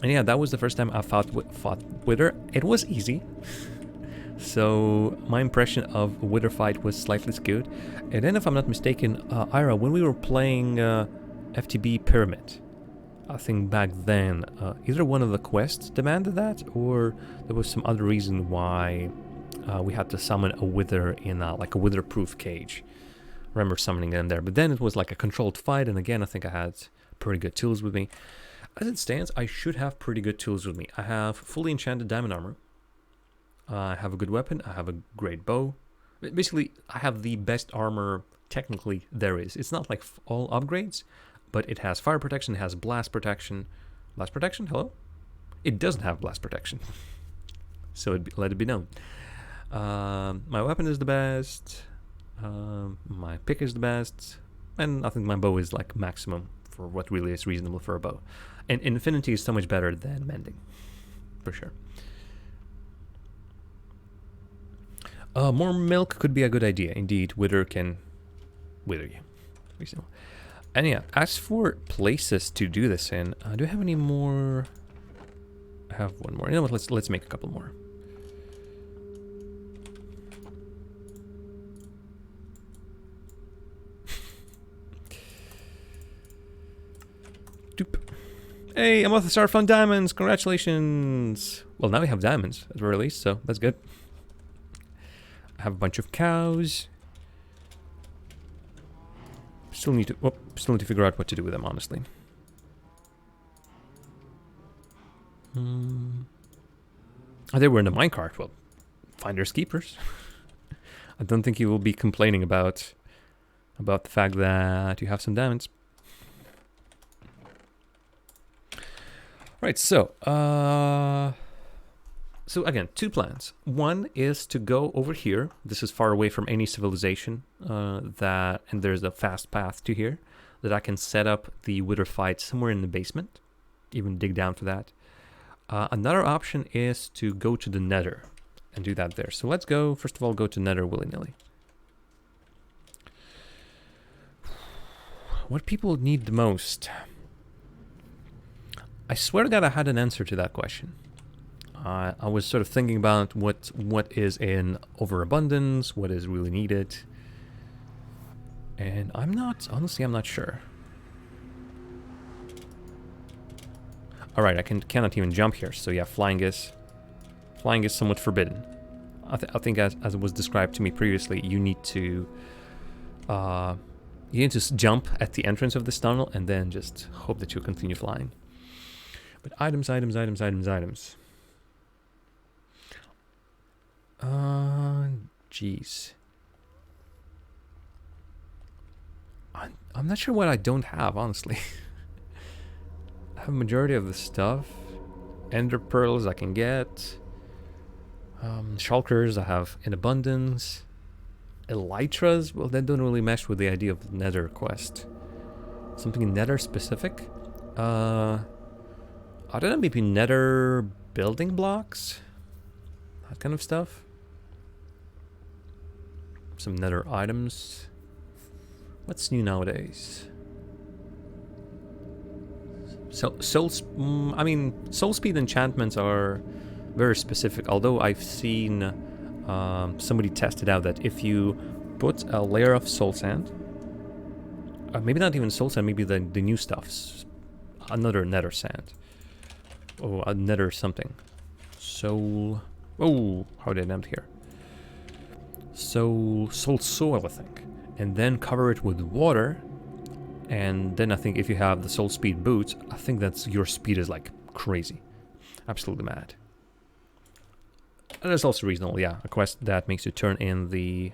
And yeah, that was the first time I fought Wither. It was easy. So my impression of Wither fight was slightly skewed. And then if I'm not mistaken, Aira, when we were playing FTB Pyramid, I think back then, either one of the quests demanded that, or there was some other reason why we had to summon a Wither in like a Wither-proof cage. I remember summoning them there, but then it was like a controlled fight, and again, I think I had pretty good tools with me. As it stands, I should have pretty good tools with me. I have fully enchanted diamond armor. I have a good weapon. I have a great bow. Basically, I have the best armor technically there is. It's not like all upgrades, but it has fire protection, it has blast protection. Blast protection? Hello? It doesn't have blast protection. So let it be known. My weapon is the best. My pick is the best. And I think my bow is like maximum for what really is reasonable for a bow. And Infinity is so much better than Mending, for sure. More milk could be a good idea. Indeed, Wither can wither you. Reasonable. And yeah, as for places to do this in, do I have any more? I have one more. You know what? Let's make a couple more. Doop. Hey, I'm off the Star Fund Diamonds. Congratulations. Well, now we have diamonds at the very least, so that's good. I have a bunch of cows. Still need to figure out what to do with them, honestly. Oh, they were in the minecart. Well, finders keepers. I don't think you will be complaining about the fact that you have some diamonds. Right, so again, two plans. One is to go over here. This is far away from any civilization, and there's a fast path to here that I can set up the Wither fight somewhere in the basement, even dig down for that. Another option is to go to the Nether and do that there. So let's go, first of all, go to Nether willy-nilly. What people need the most? I swear to God I had an answer to that question. I was sort of thinking about what is in overabundance, what is really needed. And honestly, I'm not sure. Alright, I cannot even jump here, so yeah, flying is somewhat forbidden. I think as it was described to me previously, you need to jump at the entrance of this tunnel and then just hope that you'll continue flying. But items. Jeez. I'm not sure what I don't have, honestly. I have a majority of the stuff. Ender pearls I can get. Shulkers I have in abundance. Elytras, well, that don't really mesh with the idea of the Nether quest. Something Nether specific? I don't know, maybe Nether building blocks? That kind of stuff. Some Nether items. What's new nowadays? Soul speed enchantments are very specific, although I've seen somebody test it out that if you put a layer of soul sand, maybe not even soul sand, maybe the new stuffs, another nether sand, or a nether something, soul, oh, how did I end here? Soul soil, I think, and then cover it with water. And then I think if you have the soul speed boots, I think that's your speed is like crazy. Absolutely mad. That's also reasonable, yeah. A quest that makes you turn in the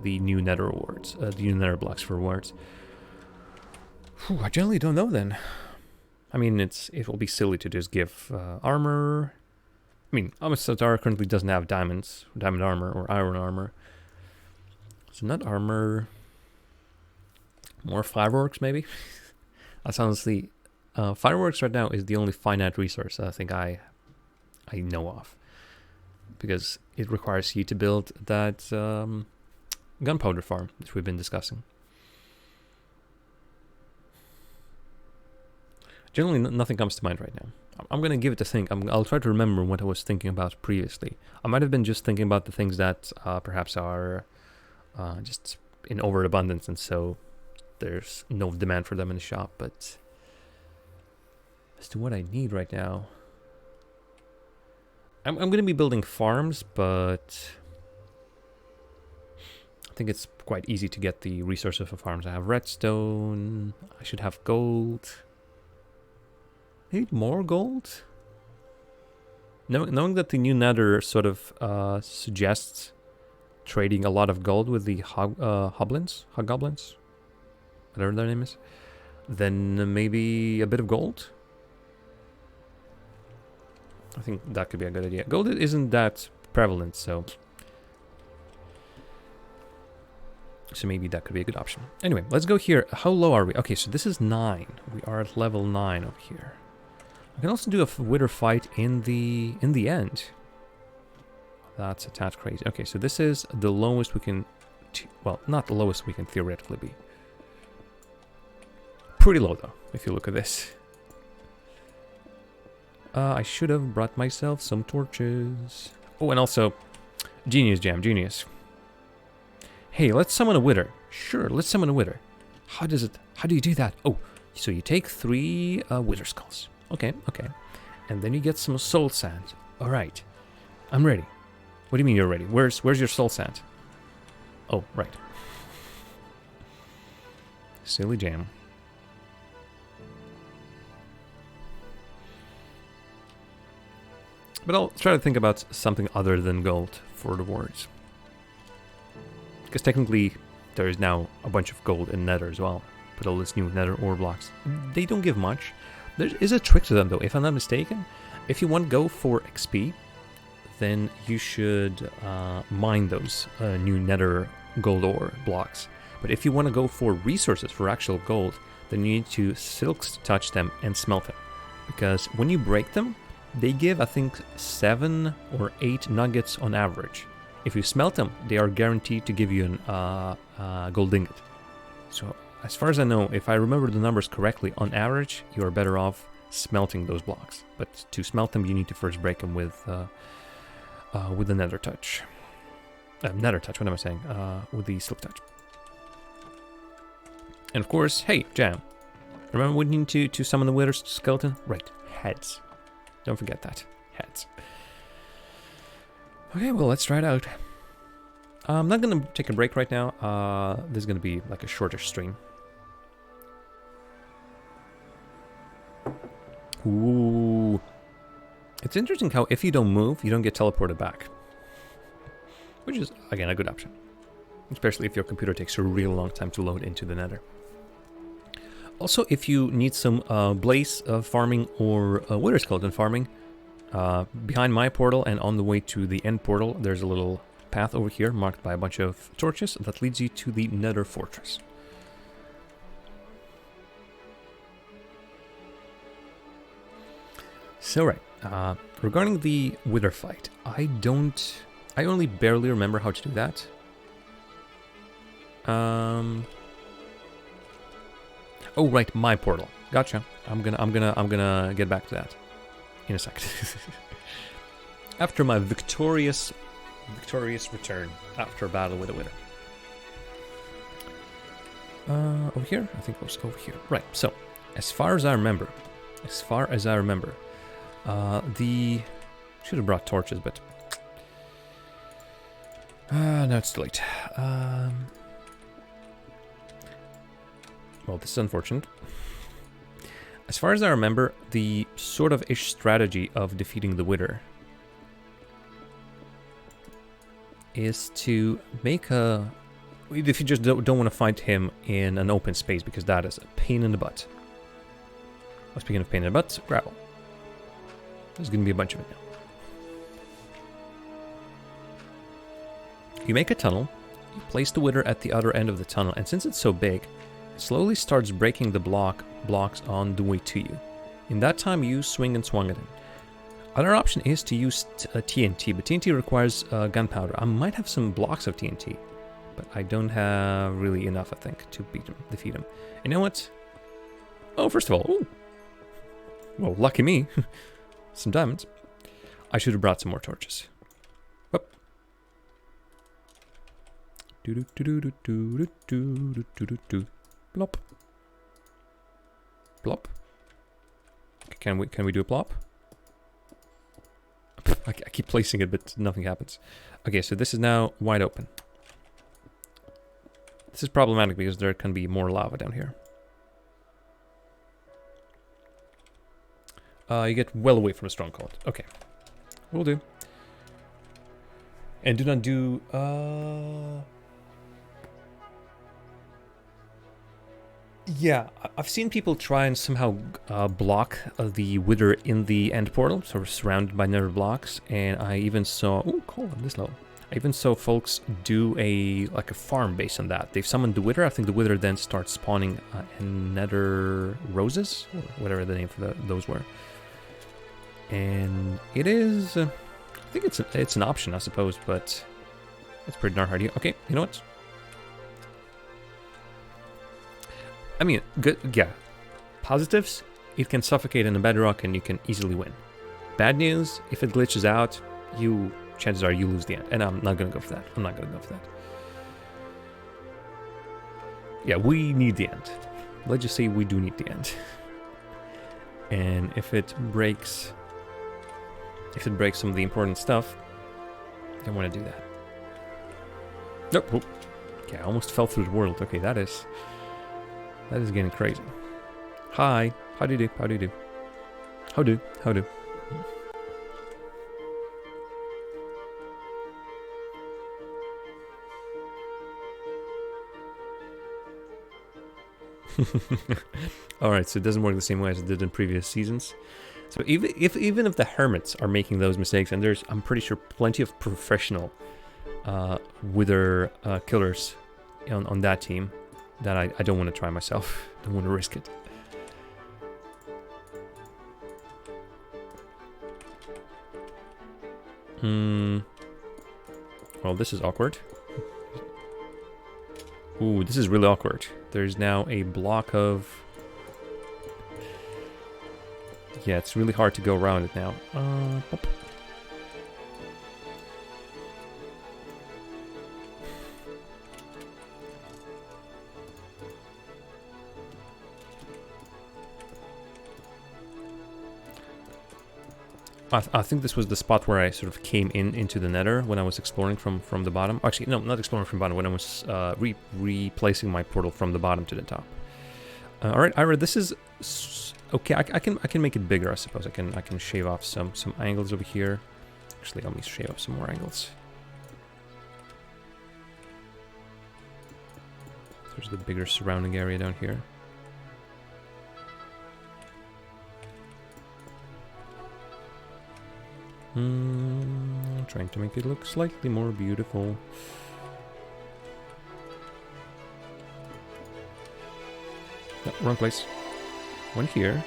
new nether rewards, the new nether blocks for rewards. Whew, I generally don't know then. I mean, it will be silly to just give armor. I mean, Amasatara currently doesn't have diamond armor or iron armor. So not armor, more fireworks maybe. That's honestly, fireworks right now is the only finite resource I think I know of, because it requires you to build that gunpowder farm that we've been discussing. Generally, nothing comes to mind right now. I'm going to give it a think. I'll try to remember what I was thinking about previously. I might have been just thinking about the things that perhaps are just in overabundance, and so there's no demand for them in the shop. But as to what I need right now, I'm going to be building farms, but I think it's quite easy to get the resources for farms. I have redstone. I should have gold. Maybe more gold? Knowing that the new nether sort of suggests trading a lot of gold with the hoggoblins, whatever their name is, then maybe a bit of gold? I think that could be a good idea. Gold isn't that prevalent, so maybe that could be a good option. Anyway, let's go here. How low are we? Okay, so this is 9. We are at level 9 over here. I can also do a wither fight in the end. That's a tad crazy. Okay, so this is the lowest we can... well, not the lowest we can theoretically be. Pretty low, though, if you look at this. I should have brought myself some torches. Oh, and also... Genius, Jam, genius. Hey, let's summon a wither. Sure, let's summon a wither. How do you do that? Oh, so you take 3 wither skulls. Okay. And then you get some soul sand. Alright. I'm ready. What do you mean you're ready? Where's your soul sand? Oh, right. Silly Jam. But I'll try to think about something other than gold for the rewards. Because technically, there is now a bunch of gold in nether as well. With all this new nether ore blocks. They don't give much. There is a trick to them, though, if I'm not mistaken. If you want to go for XP, then you should mine those new nether gold ore blocks. But if you want to go for resources, for actual gold, then you need to silk touch them and smelt them. Because when you break them, they give, I think, 7 or 8 nuggets on average. If you smelt them, they are guaranteed to give you a gold ingot. So, as far as I know, if I remember the numbers correctly, on average, you are better off smelting those blocks. But to smelt them, you need to first break them with the nether touch. Nether touch, what am I saying? With the silk touch. And of course, hey, Jam. Remember we need to summon the wither skeleton? Right, heads. Don't forget that. Heads. Okay, well, let's try it out. I'm not going to take a break right now. This is going to be like a shorter stream. Ooh. It's interesting how if you don't move, you don't get teleported back. Which is, again, a good option. Especially if your computer takes a real long time to load into the nether. Also, if you need some blaze farming or wither skeleton farming, behind my portal and on the way to the end portal, there's a little path over here marked by a bunch of torches that leads you to the nether fortress. So right, regarding the wither fight, I only barely remember how to do that. Oh right, my portal. Gotcha. I'm gonna get back to that in a second. After my victorious return after a battle with a wither. Over here? I think it was over here. Right, so, as far as I remember, should have brought torches, but no, it's too late. Well, this is unfortunate. As far as I remember, the sort of ish strategy of defeating the wither is to make a... If you just don't want to fight him in an open space, because that is a pain in the butt. Oh, speaking of pain in the butt, gravel. There's going to be a bunch of it now. You make a tunnel, you place the wither at the other end of the tunnel, and since it's so big, it slowly starts breaking the blocks on the way to you. In that time, you swing and swung it in. Other option is to use TNT, but TNT requires gunpowder. I might have some blocks of TNT, but I don't have really enough, I think, to defeat him. You know what? Oh, first of all, ooh. Well, lucky me. Some diamonds. I should have brought some more torches. Whoop. Plop. Plop. Can we do a plop? I keep placing it, but nothing happens. Okay, so this is now wide open. This is problematic because there can be more lava down here. You get well away from a stronghold. Okay, will do. And do not do... Yeah, I've seen people try and somehow block the wither in the end portal, sort of surrounded by nether blocks, and I even saw... Ooh, cool, on this level. I even saw folks do a farm based on that. They've summoned the wither. I think the wither then starts spawning nether roses, or whatever the name for those were. And it is... I think it's an option, I suppose, but it's pretty darn hard. Okay, you know what? I mean, good, yeah. Positives, it can suffocate in the bedrock and you can easily win. Bad news, if it glitches out, chances are you lose the end. And I'm not gonna go for that. I'm not gonna go for that. Yeah, we need the end. Let's just say we do need the end. And if it breaks some of the important stuff, I don't want to do that. Nope. Oh. Okay, I almost fell through the world. Okay, that is getting crazy. Hi. How do you do? How do you do? How do? How do? Alright, so it doesn't work the same way as it did in previous seasons. So even if the hermits are making those mistakes, and there's, I'm pretty sure, plenty of professional wither killers on that team, that I don't want to try myself. Don't want to risk it. Well, this is awkward. Ooh, this is really awkward. There's now a block of... Yeah, it's really hard to go around it now. Pop. I think this was the spot where I sort of came into the nether when I was exploring from the bottom. Actually, no, not exploring from the bottom, when I was replacing my portal from the bottom to the top. Alright, Ira, this is... Okay, I can make it bigger, I suppose. I can shave off some angles over here. Actually, let me shave off some more angles. There's the bigger surrounding area down here. Trying to make it look slightly more beautiful. No, wrong place. One here.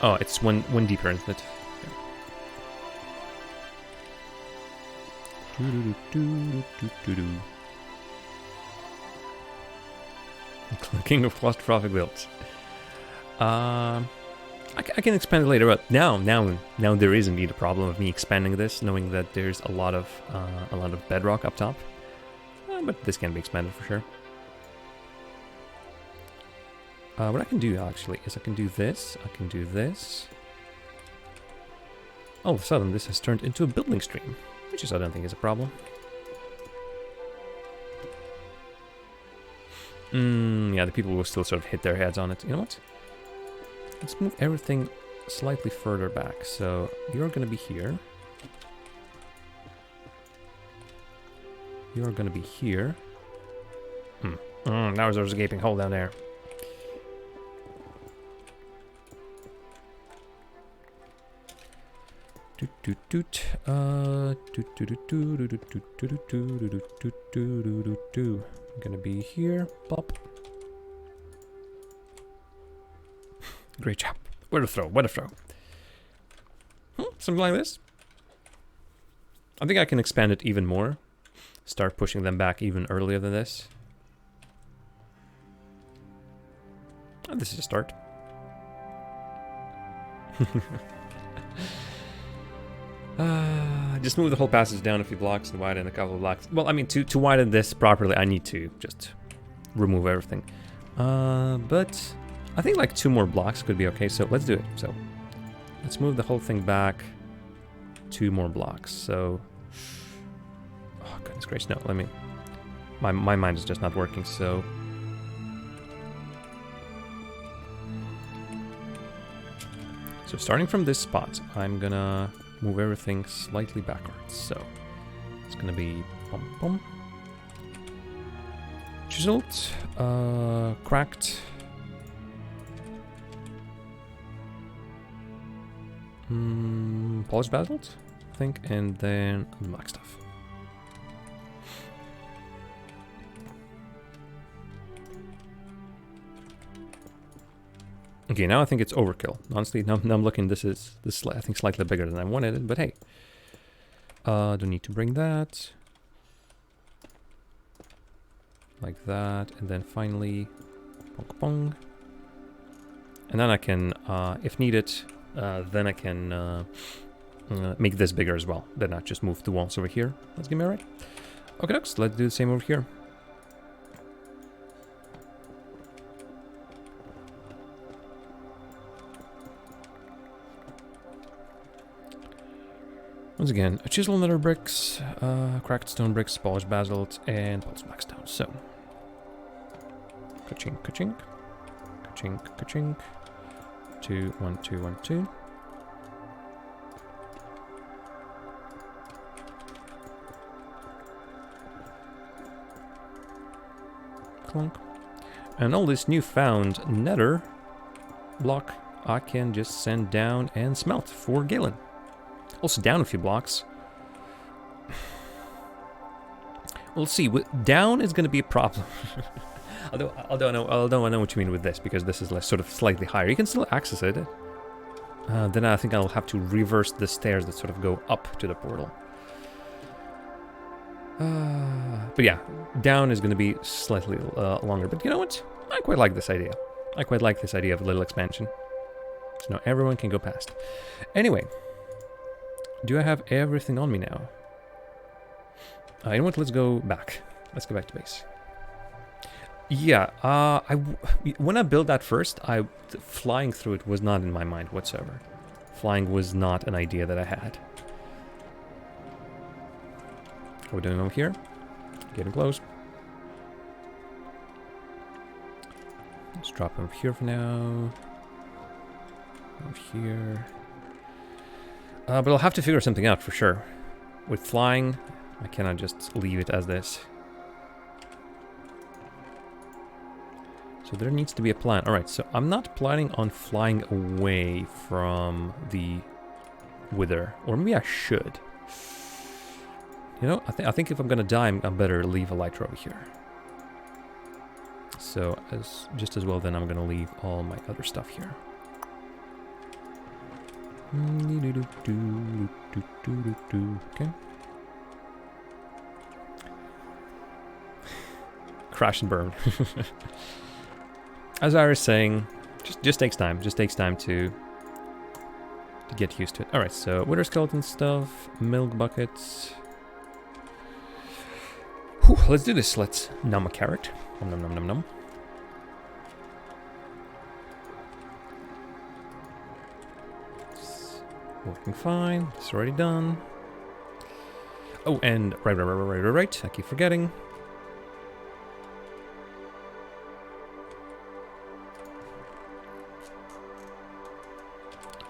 Oh, it's one deeper, isn't it? Yeah. King of claustrophobic builds. I can expand it later, but now there is indeed a problem of me expanding this, knowing that there's a lot of bedrock up top. But this can be expanded for sure. What I can do actually is I can do this. I can do this. All of a sudden, this has turned into a building stream, which I don't think is a problem. Yeah, the people will still sort of hit their heads on it. You know what? Let's move everything slightly further back. So you're going to be here. You're gonna be here. Now there's a gaping hole down there. Gonna be here. Pop. Great job. What a throw, what a throw. Something like this. I think I can expand it even more. Start pushing them back even earlier than this. And this is a start. Just move the whole passage down a few blocks and widen a couple of blocks. Well, I mean, to widen this properly, I need to just remove everything. But I think like 2 more blocks could be okay, so let's do it. So let's move the whole thing back 2 more blocks. So, oh goodness gracious, no, let me, my mind is just not working, so. So starting from this spot, I'm gonna move everything slightly backwards. So it's gonna be bum bum. Chiseled, cracked. Polished basalt, I think, and then black stuff. Okay, now I think it's overkill. Honestly, now I'm looking, this is I think slightly bigger than I wanted it, but hey. Don't need to bring that. Like that, and then finally, pong pong. And then I can, if needed, then I can make this bigger as well. Then I just move the walls over here. That's gonna be alright. Okay, let's do the same over here. Once again, a chisel nether bricks, cracked stone bricks, polished basalt, and polished blackstone. So, ka-chink, ka-chink, ka-chink, ka-chink. 2, 1, 2, 1, 2. Clunk. And all this newfound nether block I can just send down and smelt for Galen. Also down a few blocks. We'll see. Down is going to be a problem. although I know what you mean with this, because this is sort of slightly higher. You can still access it. Then I think I'll have to reverse the stairs that sort of go up to the portal. But yeah, down is going to be slightly longer. But you know what? I quite like this idea. I quite like this idea of a little expansion. So now everyone can go past. Anyway. Do I have everything on me now? You know what? Let's go back. Let's go back to base. Yeah, when I built that first, flying through it was not in my mind whatsoever. Flying was not an idea that I had. What are we doing over here? Getting close. Let's drop him here for now. Over here. But I'll have to figure something out for sure. With flying, I cannot just leave it as this. So there needs to be a plan. Alright, so I'm not planning on flying away from the wither. Or maybe I should. You know, I think if I'm gonna die, I better leave a lighter over here. So just as well then I'm gonna leave all my other stuff here. Okay. Crash and burn. As I was saying, just takes time. Just takes time to get used to it. All right, so wither skeleton stuff, milk buckets. Whew, let's do this. Let's numb a carrot. Nom nom nom nom. Working fine. It's already done. Oh, and right. I keep forgetting.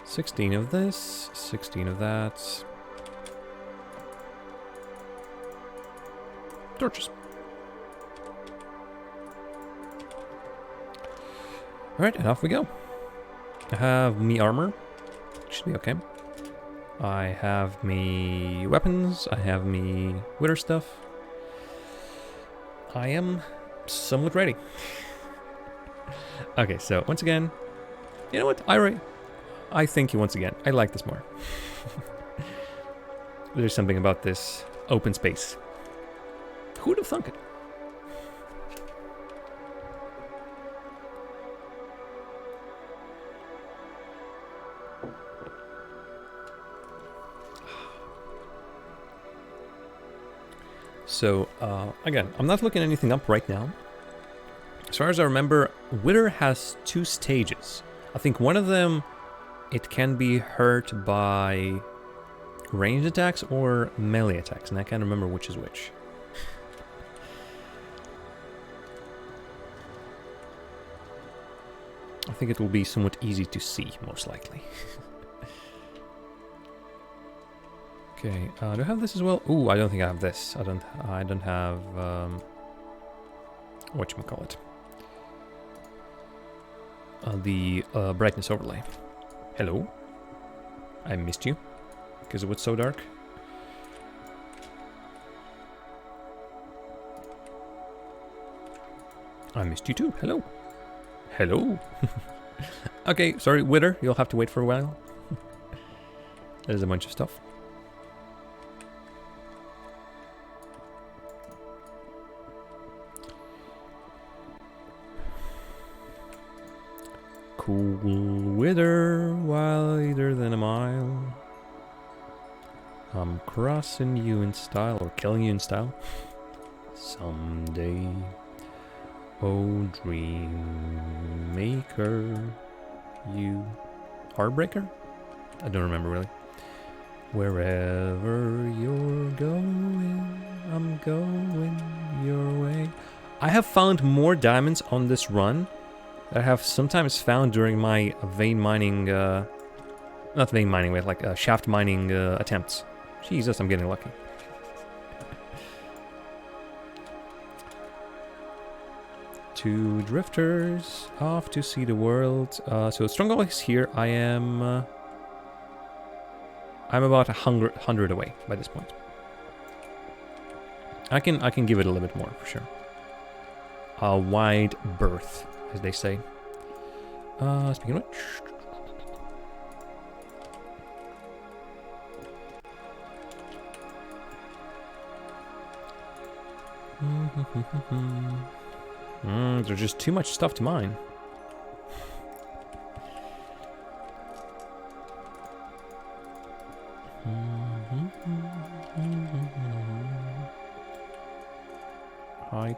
$16 of this, 16 of that. torches. Alright, and off we go. I have me armor. Should be okay. I have me weapons. I have me wither stuff. I am somewhat ready. Okay, so once again, you know what, Aira, I thank you once again. I like this more. There's something about this open space. Who would have thunk it? So, again, I'm not looking anything up right now. As far as I remember, Wither has 2 stages. I think one of them, it can be hurt by ranged attacks or melee attacks, and I can't remember which is which. I think it will be somewhat easy to see, most likely. Okay, do I have this as well? Ooh, I don't think I have this. I don't have whatchamacallit. The brightness overlay. Hello? I missed you because it was so dark. I missed you too. Hello. Hello. Okay, sorry, Wither, you'll have to wait for a while. There's a bunch of stuff. Cool Wither, wider than a mile. I'm crossing you in style, or killing you in style. Someday, oh dream maker, you heartbreaker? I don't remember really. Wherever you're going, I'm going your way. I have found more diamonds on this run that I have sometimes found during my vein mining, not vein mining, but like shaft mining attempts. Jesus, I'm getting lucky. Two drifters off to see the world. So Stronghold is here. I am. I'm about 100 away by this point. I can give it a little bit more for sure. A wide berth, as they say. Speaking of which. There's just too much stuff to mine. Hi.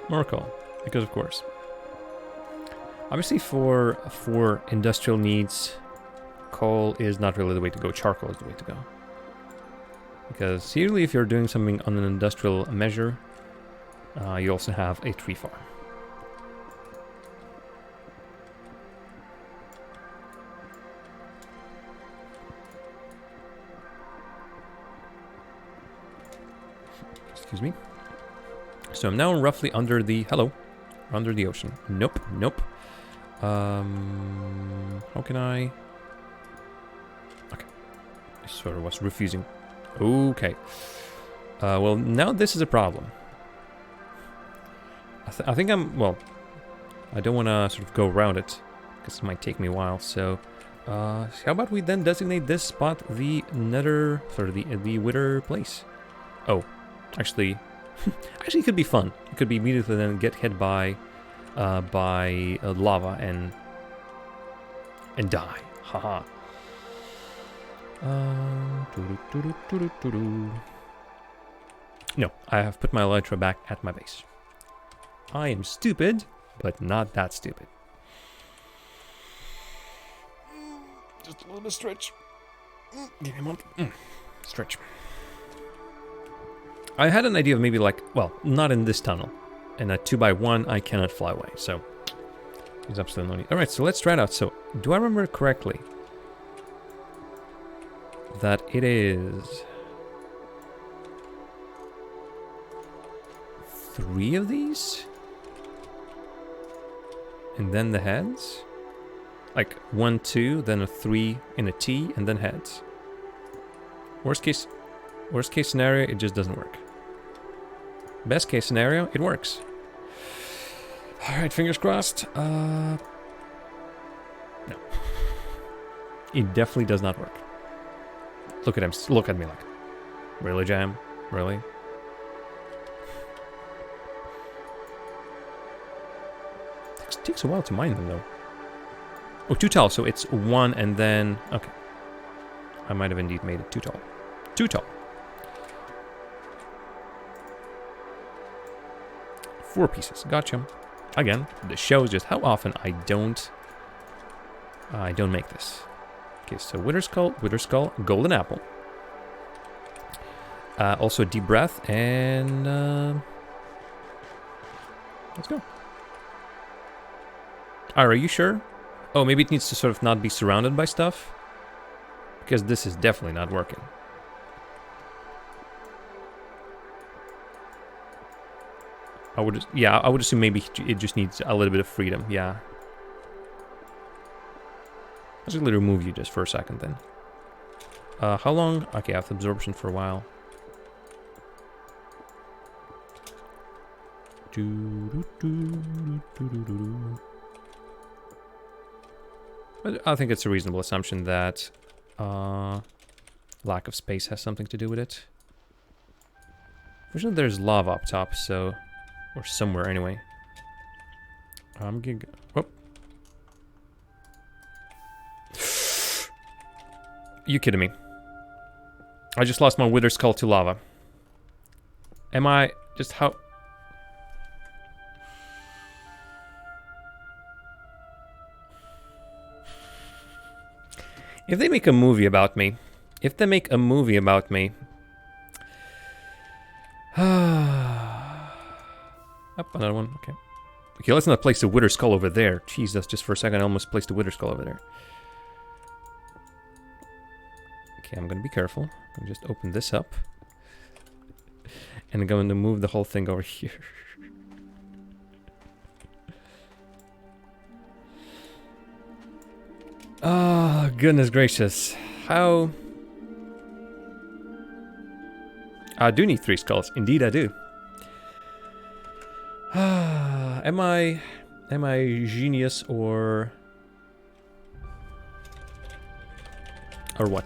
More coal, because of course. Obviously for industrial needs, coal is not really the way to go, charcoal is the way to go. Because usually if you're doing something on an industrial measure, you also have a tree farm. Excuse me. So I'm now roughly under the... Hello. Under the ocean. Nope. Nope. How can I... Okay. I sort of was refusing. Okay. Well, now this is a problem. I think I'm... Well, I don't want to sort of go around it, because it might take me a while. So, how about we then designate this spot the nether... Sorry, the wither place. Oh, actually... actually, it could be fun. It could be immediately then get hit by lava and die. Haha. No, I have put my elytra back at my base. I am stupid, but not that stupid. Just a little bit stretch. Give me a moment. Stretch. I had an idea of maybe like, well, not in this tunnel. In a 2x1, I cannot fly away, so There's absolutely no need. Alright, so let's try it out. So, do I remember correctly that it is 3 of these? And then the heads? Like 1, 2, then a 3 in a T, and then heads. Worst case scenario, it just doesn't work. Best case scenario, it works. Alright, fingers crossed. No. It definitely does not work. Look at him, look at me like, really, Jam? Really? It takes a while to mine them, though. Oh, too tall, so it's 1 and then... Okay. I might have indeed made it too tall. Too tall. 4 pieces. Gotcha. Again, this shows just how often I don't make this. Okay, so Wither Skull, Golden Apple. Also Deep Breath, and... let's go. Aira, are you sure? Oh, maybe it needs to sort of not be surrounded by stuff? Because this is definitely not working. I would assume maybe it just needs a little bit of freedom, yeah. Let's just remove you just for a second then. How long? Okay, I have absorption for a while. I think it's a reasonable assumption that lack of space has something to do with it. Fortunately, there's lava up top, so... Or somewhere, anyway. I'm gonna... Oh. You kidding me? I just lost my Wither Skull to lava. Am I... Just how... If they make a movie about me... If they make a movie about me... Up, another one, okay. Okay, let's not place the Wither Skull over there. Jesus, just for a second I almost placed the Wither Skull over there. Okay, I'm gonna be careful. I'll just open this up. And I'm going to move the whole thing over here. Oh, goodness gracious. How... I do need 3 skulls. Indeed I do. Am I genius or what?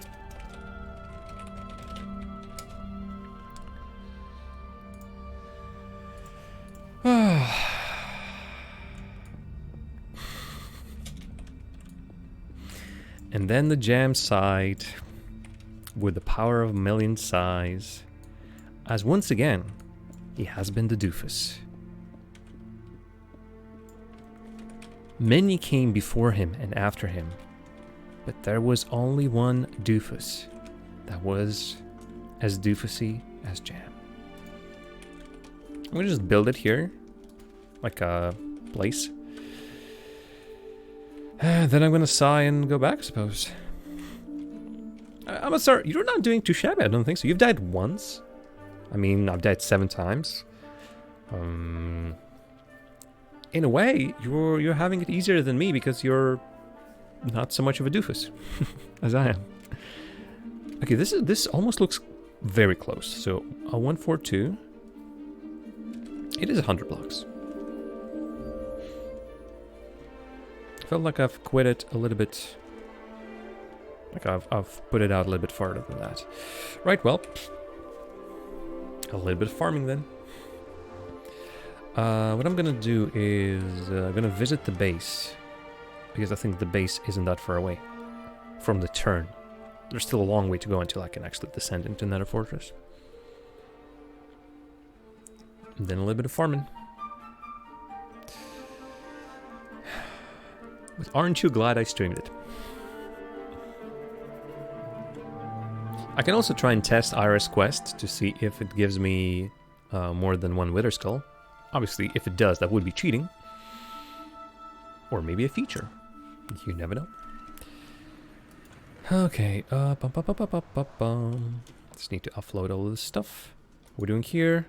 And then the Jam sighed with the power of a million sighs, as once again he has been the doofus. Many came before him and after him, but there was only one doofus that was as doofusy as Jam. I'm gonna just build it here, like a place. Then I'm gonna sigh and go back, I suppose. I'm gonna start. You're not doing too shabby, I don't think so. You've died once. I mean, I've died 7 times. In a way, you're having it easier than me because you're not so much of a doofus as I am. Okay, this almost looks very close. So a 142. It is 100 blocks. Felt like I've quit it a little bit. Like I've put it out a little bit farther than that. Right, well, a little bit of farming then. What I'm gonna do is I'm gonna visit the base, because I think the base isn't that far away from the turn. There's still a long way to go until I can actually descend into Nether Fortress. And then a little bit of farming. But aren't you glad I streamed it? I can also try and test Aira's quest to see if it gives me more than 1 Wither Skull. Obviously, if it does, that would be cheating. Or maybe a feature. You never know. Okay, just need to offload all of this stuff. What we're doing here,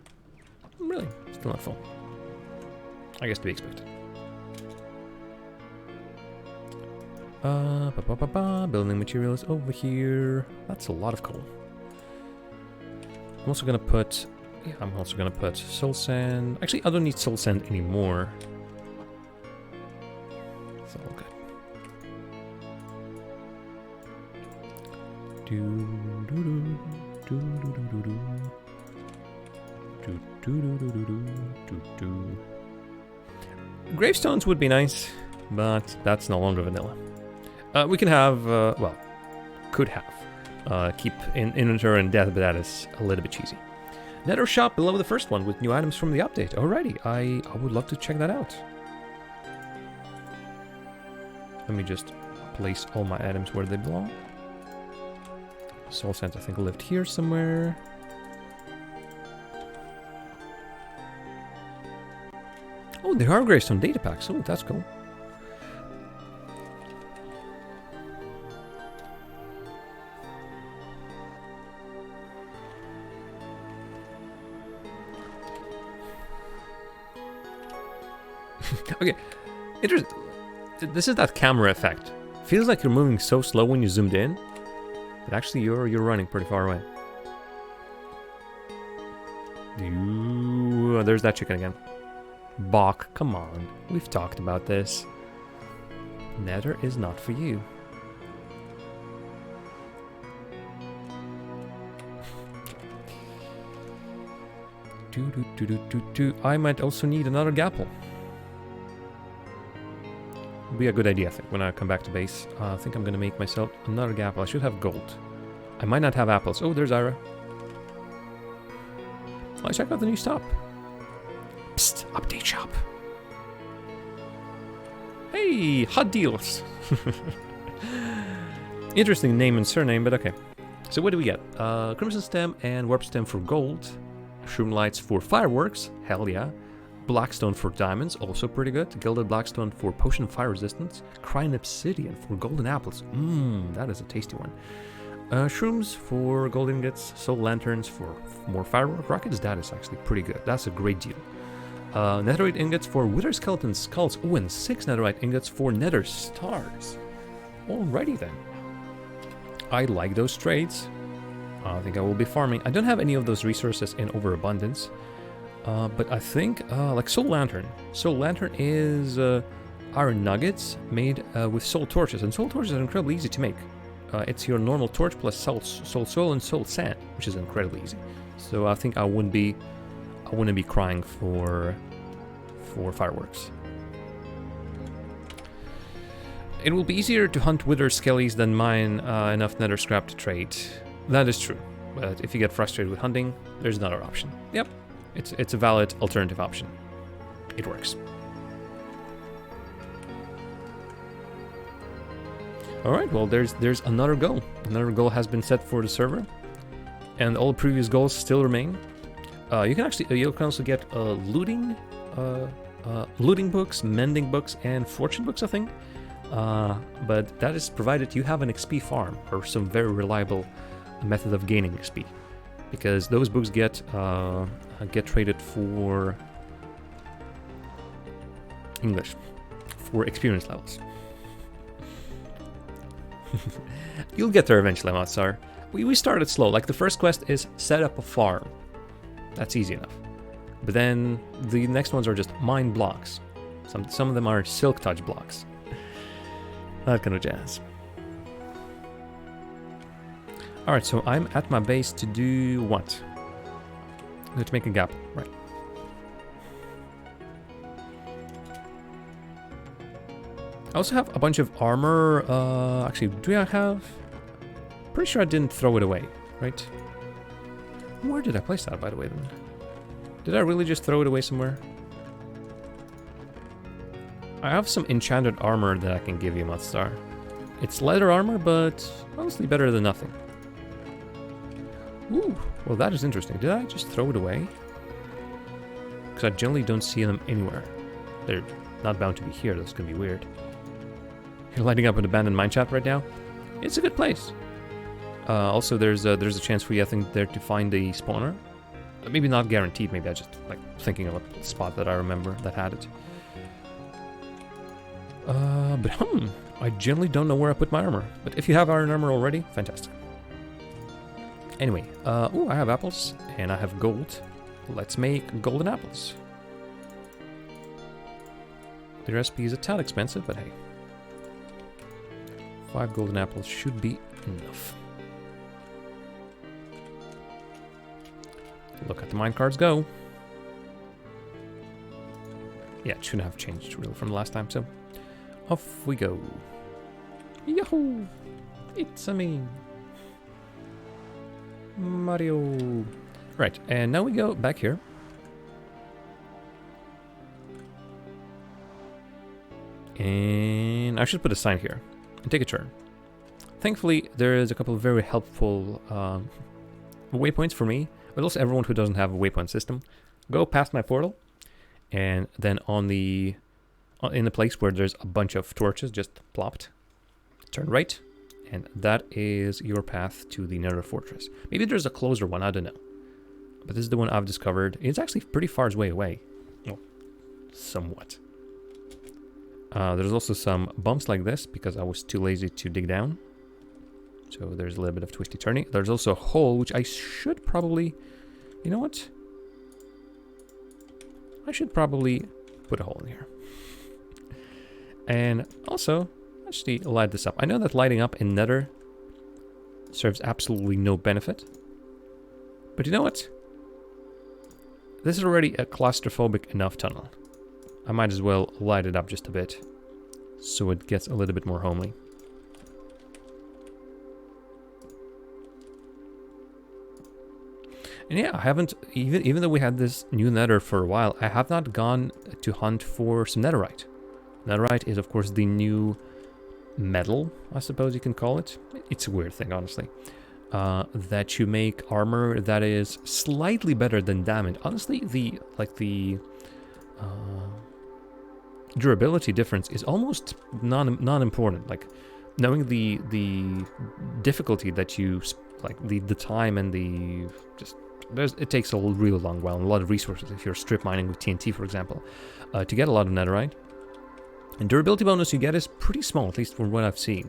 really, still not full. I guess to be expected. Building materials over here. That's a lot of coal. I'm also gonna put, yeah, I'm also gonna put soul sand. Actually, I don't need soul sand anymore. It's all good. Gravestones would be nice, but that's no longer vanilla. We can have, well, could have, keep in inventory and death, but that is a little bit cheesy. Nether shop below the first one with new items from the update. Alrighty, I would love to check that out. Let me just place all my items where they belong. Soul Sands, I think, lived here somewhere. Oh, there are gravestone data packs. Oh, that's cool. Okay, interesting. This is that camera effect. Feels like you're moving so slow when you zoomed in, but actually you're running pretty far away. There's that chicken again. Bok, come on. We've talked about this. Nether is not for you. I might also need another gapple. Be a good idea, I think, when I come back to base. I think I'm gonna make myself another gapple. I should have gold. I might not have apples. Oh, there's Aira. Oh, check out the new stop. Psst, update shop. Hey, hot deals. Interesting name and surname, but okay. So what do we get? Crimson Stem and Warp Stem for gold. Shroom Lights for fireworks. Hell yeah. Blackstone for diamonds, also pretty good. Gilded Blackstone for potion fire resistance. Crying Obsidian for golden apples. That is a tasty one. Shrooms for gold ingots. Soul Lanterns for more firework rockets. That is actually pretty good. That's a great deal. Netherite ingots for Wither Skeleton Skulls. Oh, and 6 Netherite ingots for Nether Stars. Alrighty then. I like those trades. I think I will be farming. I don't have any of those resources in overabundance. But I think, like Soul Lantern. Soul Lantern is iron nuggets made with soul torches. And soul torches are incredibly easy to make. It's your normal torch plus soul and soul sand, which is incredibly easy. So I think I wouldn't be crying for fireworks. It will be easier to hunt wither skellies than mine enough nether scrap to trade. That is true. But if you get frustrated with hunting, there's another option. Yep. It's a valid alternative option. It works. Alright, well there's another goal. Another goal has been set for the server. And all previous goals still remain. You can also get looting books, mending books, and fortune books, I think. But that is provided you have an XP farm or some very reliable method of gaining XP. Because those books get traded for English, for experience levels. You'll get there eventually, Matsar. We started slow. Like the first quest is set up a farm. That's easy enough. But then the next ones are just mine blocks. Some of them are silk touch blocks. That kind of jazz. Alright, so I'm at my base to do what? To make a gap, right. I also have a bunch of armor. Actually, do I have? Pretty sure I didn't throw it away, right? Where did I place that, by the way, then? Did I really just throw it away somewhere? I have some enchanted armor that I can give you, Matsar. It's leather armor, but honestly better than nothing. Ooh, well that is interesting. Did I just throw it away? Because I generally don't see them anywhere. They're not bound to be here. That's gonna be weird. You're lighting up an abandoned mineshaft right now? It's a good place. Also, there's a chance for you, I think, there to find a spawner. Maybe not guaranteed. Maybe I just like thinking of a spot that I remember that had it. But I generally don't know where I put my armor. But if you have iron armor already, fantastic. Anyway, I have apples and I have gold. Let's make golden apples. The recipe is a tad expensive, but hey. 5 golden apples should be enough. Look at the minecarts go. Yeah, it shouldn't have changed really from the last time, so off we go. Yahoo! It's a me, Mario. Right, and now we go back here. And I should put a sign here and take a turn. Thankfully, there is a couple of very helpful waypoints for me, but also everyone who doesn't have a waypoint system. Go past my portal, and then in the place where there's a bunch of torches just plopped, turn right, and that is your path to the Nether Fortress. Maybe there's a closer one, I don't know. But this is the one I've discovered. It's actually pretty far away. Well, somewhat. There's also some bumps like this because I was too lazy to dig down. So there's a little bit of twisty turning. There's also a hole, which I should probably... You know what? I should probably put a hole in here. And also, actually light this up. I know that lighting up in Nether serves absolutely no benefit. But you know what? This is already a claustrophobic enough tunnel. I might as well light it up just a bit, so it gets a little bit more homely. And yeah, I haven't, even though we had this new nether for a while, I have not gone to hunt for some netherite. Netherite is, of course, the new metal, I suppose you can call it. It's a weird thing, honestly. That you make armor that is slightly better than diamond. Honestly, the durability difference is almost non-important. Like, knowing the difficulty that you like, the time and the it takes a really long while and a lot of resources if you're strip mining with TNT, for example, to get a lot of netherite. And durability bonus you get is pretty small, at least from what I've seen.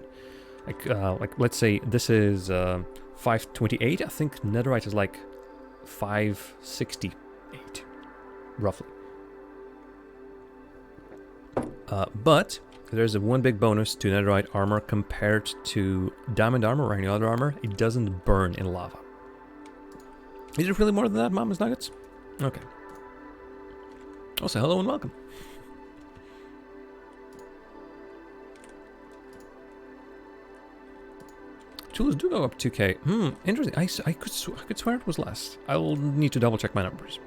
Like let's say this is 528. I think netherite is like 568, roughly. But there's one big bonus to netherite armor compared to diamond armor or any other armor. It doesn't burn in lava. Is it really more than that, Mama's Nuggets? Okay. Also, hello and welcome. Tools do go up 2k. Interesting. I could swear it was less. I'll need to double check my numbers.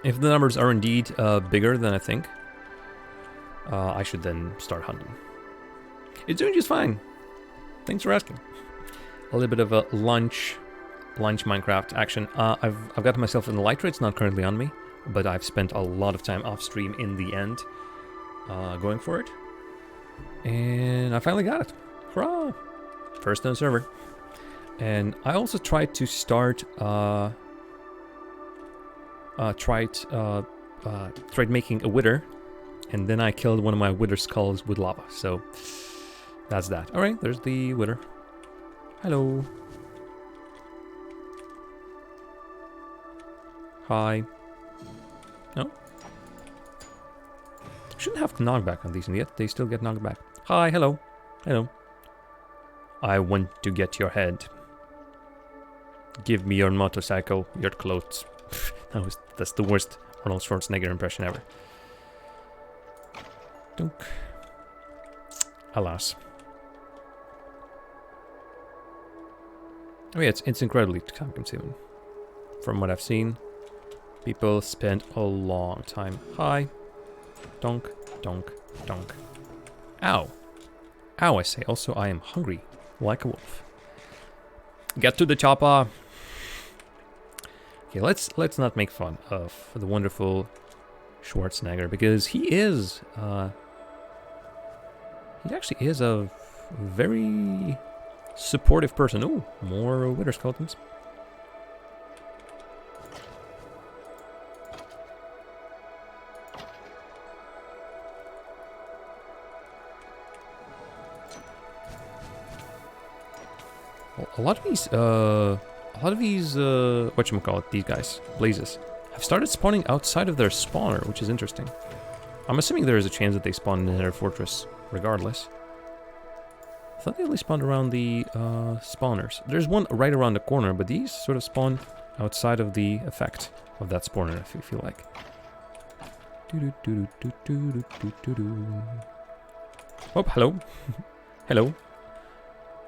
If the numbers are indeed bigger than I think, I should then start hunting. It's doing just fine. Thanks for asking. A little bit of a lunch Minecraft action. I've got myself in the lighter. It's not currently on me, but I've spent a lot of time off stream in the end going for it. And I finally got it. Hurrah! First on the server. And I also tried to start... tried making a wither, and then I killed one of my wither skulls with lava. So that's that. All right, there's the wither. Hello. Hi. No. Shouldn't have knockback on these, and yet they still get knocked back. Hi. Hello. Hello. I want to get your head. Give me your motorcycle, your clothes. That's the worst Arnold Schwarzenegger impression ever. Dunk. Alas. Oh yeah, it's incredibly time consuming. From what I've seen, people spend a long time. Hi. Donk, donk, donk. Ow. Ow, I say. Also, I am hungry, like a wolf. Get to the chopper. Okay, let's not make fun of the wonderful Schwarzenegger, because he actually is a very supportive person. Oh, more wither skeletons. A lot of these, whatchamacallit, these guys, blazes, have started spawning outside of their spawner, which is interesting. I'm assuming there is a chance that they spawn in their fortress, regardless. I thought they only spawned around the spawners. There's one right around the corner, but these sort of spawn outside of the effect of that spawner, if you feel like. Oh, hello. Hello.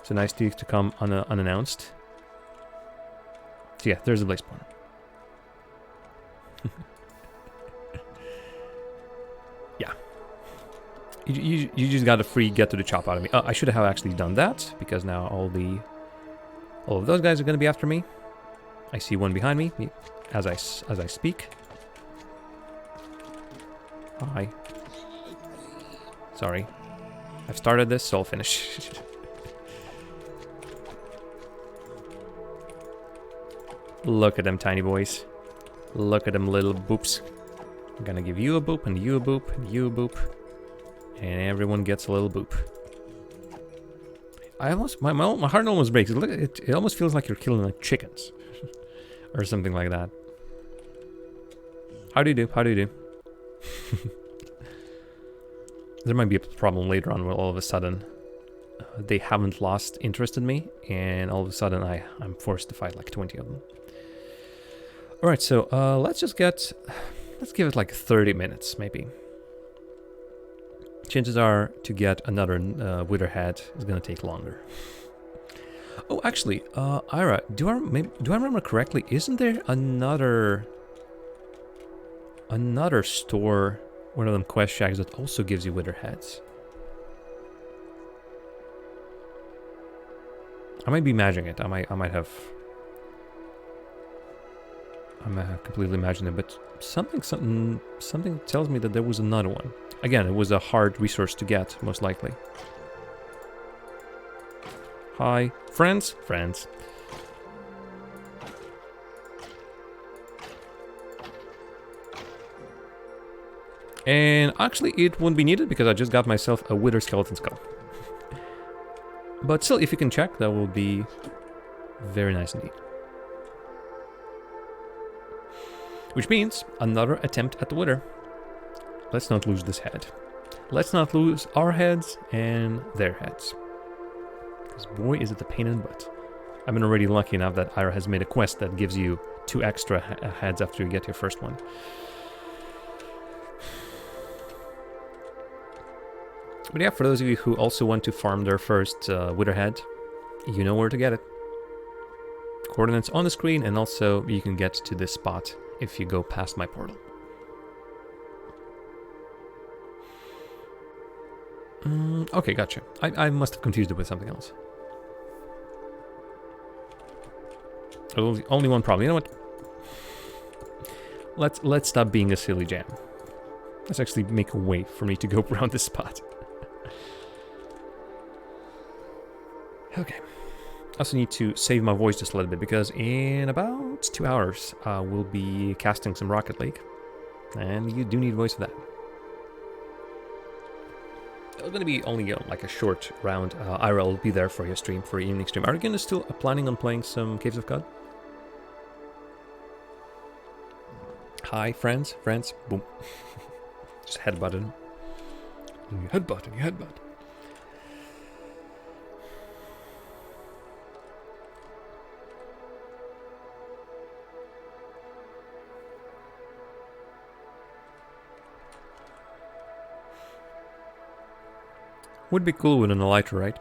It's a nice to come unannounced. So yeah, there's a blaze spawner. Yeah. You just got a free get to the chop out of me. I should have actually done that, because now all of those guys are going to be after me. I see one behind me as I speak. Hi. Sorry. I've started this, so I'll finish. Look at them tiny boys. Look at them little boops. I'm gonna give you a boop, and you a boop, and you a boop. And everyone gets a little boop. My heart almost breaks. Look, it almost feels like you're killing like chickens. Or something like that. How do you do? How do you do? There might be a problem later on where all of a sudden they haven't lost interest in me, and all of a sudden I'm forced to fight like 20 of them. Alright, so let's give it like 30 minutes, maybe. Chances are to get another wither head is gonna take longer. Oh, actually, Aira, do I remember correctly? Isn't there another store, one of them quest shacks that also gives you wither heads? I might be imagining it. I might have completely imagined it, but something tells me that there was another one. Again, it was a hard resource to get, most likely. Hi, friends. And actually, it wouldn't be needed because I just got myself a wither skeleton skull. But still, if you can check, that will be very nice indeed. Which means another attempt at the wither. Let's not lose this head. Let's not lose our heads and their heads. Because boy, is it a pain in the butt. I've been already lucky enough that Aira has made a quest that gives you 2 extra heads after you get your first one. But yeah, for those of you who also want to farm their first wither head, you know where to get it. Coordinates on the screen, and also you can get to this spot if you go past my portal. Okay, gotcha. I must have confused it with something else. Only one problem. You know what? Let's stop being a silly jam. Let's actually make a way for me to go around this spot. Okay. I also need to save my voice just a little bit, because in about 2 hours we'll be casting some Rocket League, and you do need voice for that. It's going to be only like a short round. Aira will be there for your stream, for your evening stream. Are you going to still planning on playing some Caves of God? Hi, friends. Boom. Just headbutting. You headbutt. Would be cool with an elytra, right?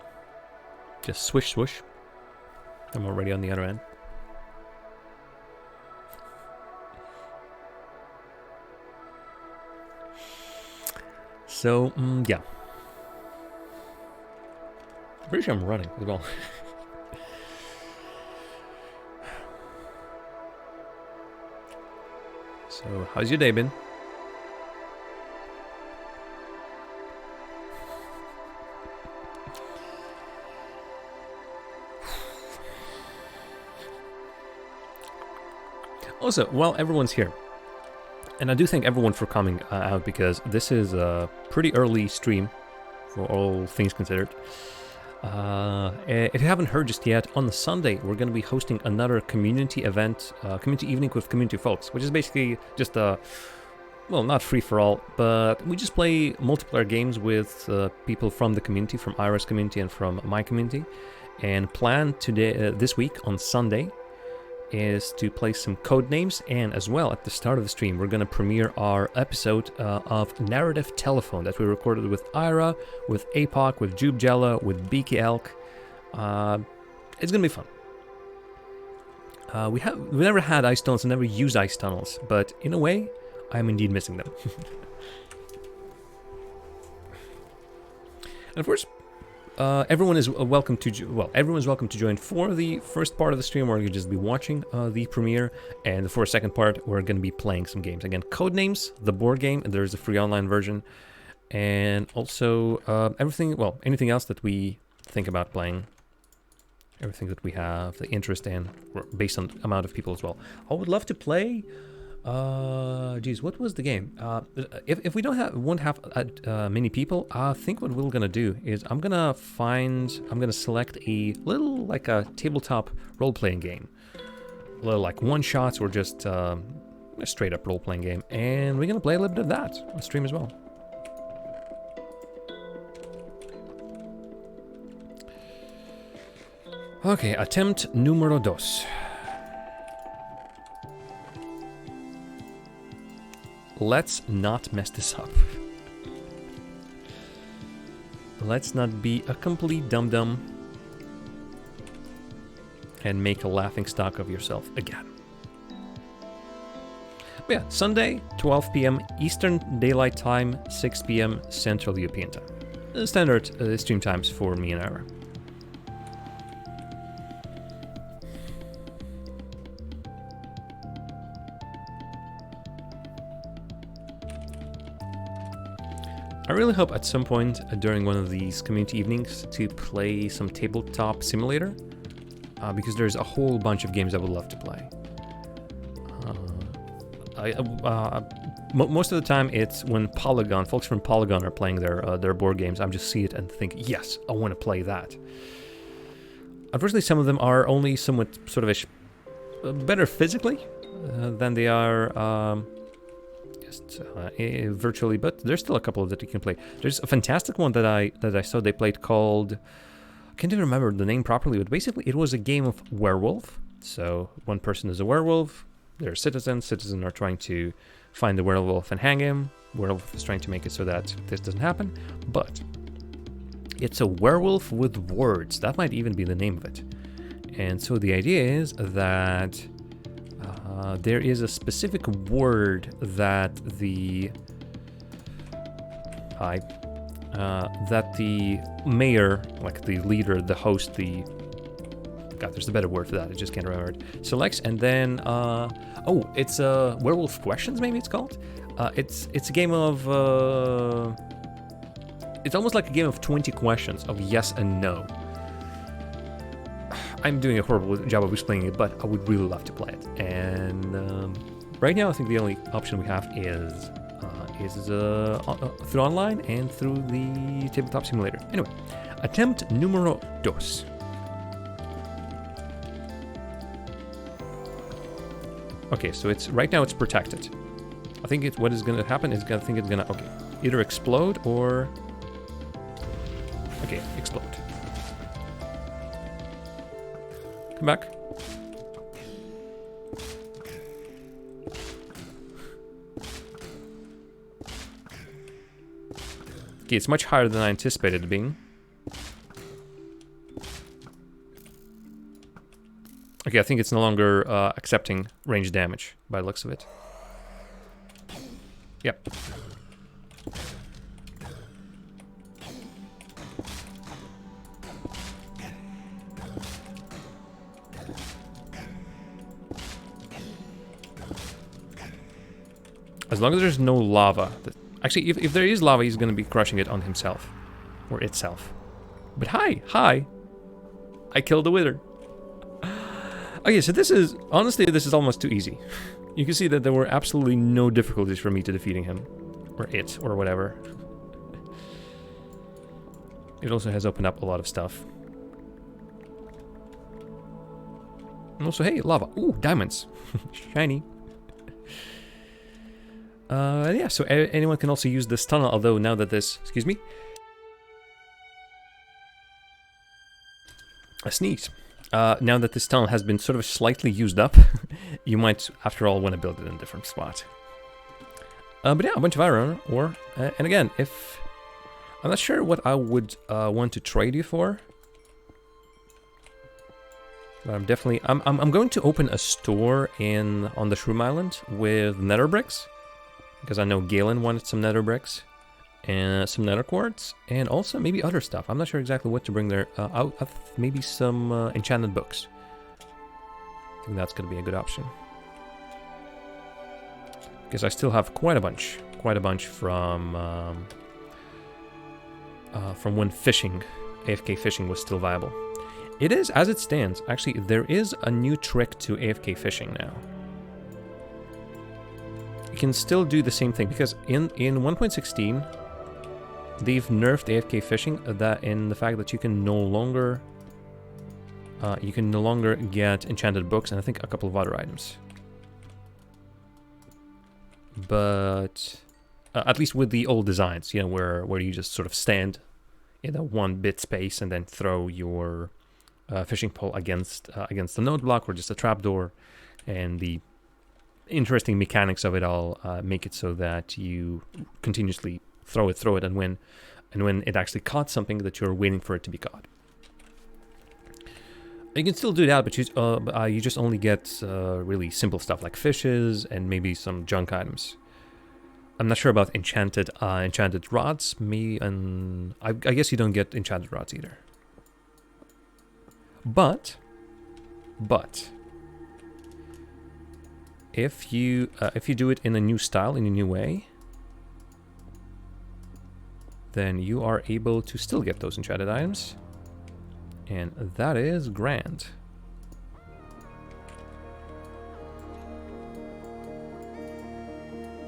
Just swish, swoosh. I'm already on the other end. So, yeah. I'm pretty sure I'm running as well. So, how's your day been? Also, while everyone's here, and I do thank everyone for coming out because this is a pretty early stream for all things considered. If you haven't heard just yet, on the Sunday we're going to be hosting another community event, community evening with community folks, which is basically just a, well, not free for all, but we just play multiplayer games with people from the community, from Aira's community and from my community. And plan today, this week on Sunday, is to play some code names, and as well at the start of the stream we're going to premiere our episode of Narrative Telephone that we recorded with Aira, with APOC, with Jubjella, with Beaky Elk. It's going to be fun. We never had ice tunnels and never used ice tunnels, but in a way I am indeed missing them. And of course, everyone is welcome to everyone's welcome to join for the first part of the stream, where you'll just be watching the premiere, and for the second part we're going to be playing some games. Again, Codenames, the board game, and there's a free online version, and also anything else that we think about playing, everything that we have the interest in, based on amount of people as well. I would love to play. Geez, what was the game? If we won't have many people, I think what we're gonna do is I'm gonna select a little, like a tabletop role-playing game, a little like one-shots or just a straight-up role-playing game, and we're gonna play a little bit of that on stream as well. Okay, attempt número dos. Let's not mess this up. Let's not be a complete dum-dum and make a laughingstock of yourself again. But yeah, Sunday, 12 p.m. Eastern Daylight Time, 6 p.m. Central European Time. Standard stream times for me and Aira. I really hope at some point during one of these community evenings to play some tabletop simulator, because there's a whole bunch of games I would love to play. Most of the time it's when folks from Polygon are playing their board games, I just see it and think, yes, I want to play that. Unfortunately, some of them are only somewhat sort of better physically than they are virtually, but there's still a couple that you can play. There's a fantastic one that I saw they played called, I can't even remember the name properly, but basically it was a game of werewolf. So one person is a werewolf, they're citizens are trying to find the werewolf and hang him. Werewolf is trying to make it so that this doesn't happen, but it's a werewolf with words. That might even be the name of it. And so the idea is that there is a specific word that the mayor, like the leader, the host, there's a better word for that, I just can't remember it, selects, and then it's werewolf questions, maybe it's called. It's a game of it's almost like a game of 20 questions of yes and no. I'm doing a horrible job of explaining it, but I would really love to play it. And right now, I think the only option we have is through online and through the tabletop simulator. Anyway, attempt número dos. Okay, so right now it's protected. I think what is going to happen is it's going to either explode or explode. Come back. Okay, it's much higher than I anticipated it being. Okay, I think it's no longer accepting range damage by the looks of it. Yep. As long as there's no lava. Actually, if there is lava, he's going to be crushing it on himself. Or itself. But hi! I killed the wither. Okay, so this is... Honestly, this is almost too easy. You can see that there were absolutely no difficulties for me to defeating him. Or it, or whatever. It also has opened up a lot of stuff. And also, hey, lava. Ooh, diamonds. Shiny. Yeah, so anyone can also use this tunnel, although now that this... Excuse me? A sneeze. Now that this tunnel has been sort of slightly used up, you might, after all, want to build it in a different spot. But yeah, a bunch of iron ore. And again, if... I'm not sure what I would want to trade you for. But I'm definitely... I'm going to open a store on the Shroom Island with nether bricks. Because I know Galen wanted some nether bricks. And some nether quartz. And also maybe other stuff. I'm not sure exactly what to bring there. Maybe some enchanted books. I think that's going to be a good option. Because I still have quite a bunch. Quite a bunch from when fishing, AFK fishing was still viable. It is, as it stands, actually, there is a new trick to AFK fishing now. You can still do the same thing, because in 1.16, they've nerfed AFK fishing in the fact that you can no longer get enchanted books and I think a couple of other items. But at least with the old designs, you know, where you just sort of stand in a 1-bit space and then throw your fishing pole against the node block or just a trapdoor, and the interesting mechanics of it all make it so that you continuously throw it, and when it actually caught something, that you're waiting for it to be caught. You can still do that, but you just only get really simple stuff like fishes and maybe some junk items. I'm not sure about enchanted rods. I guess you don't get enchanted rods either. But if you do it in a new style, in a new way, then you are able to still get those enchanted items. And that is grand.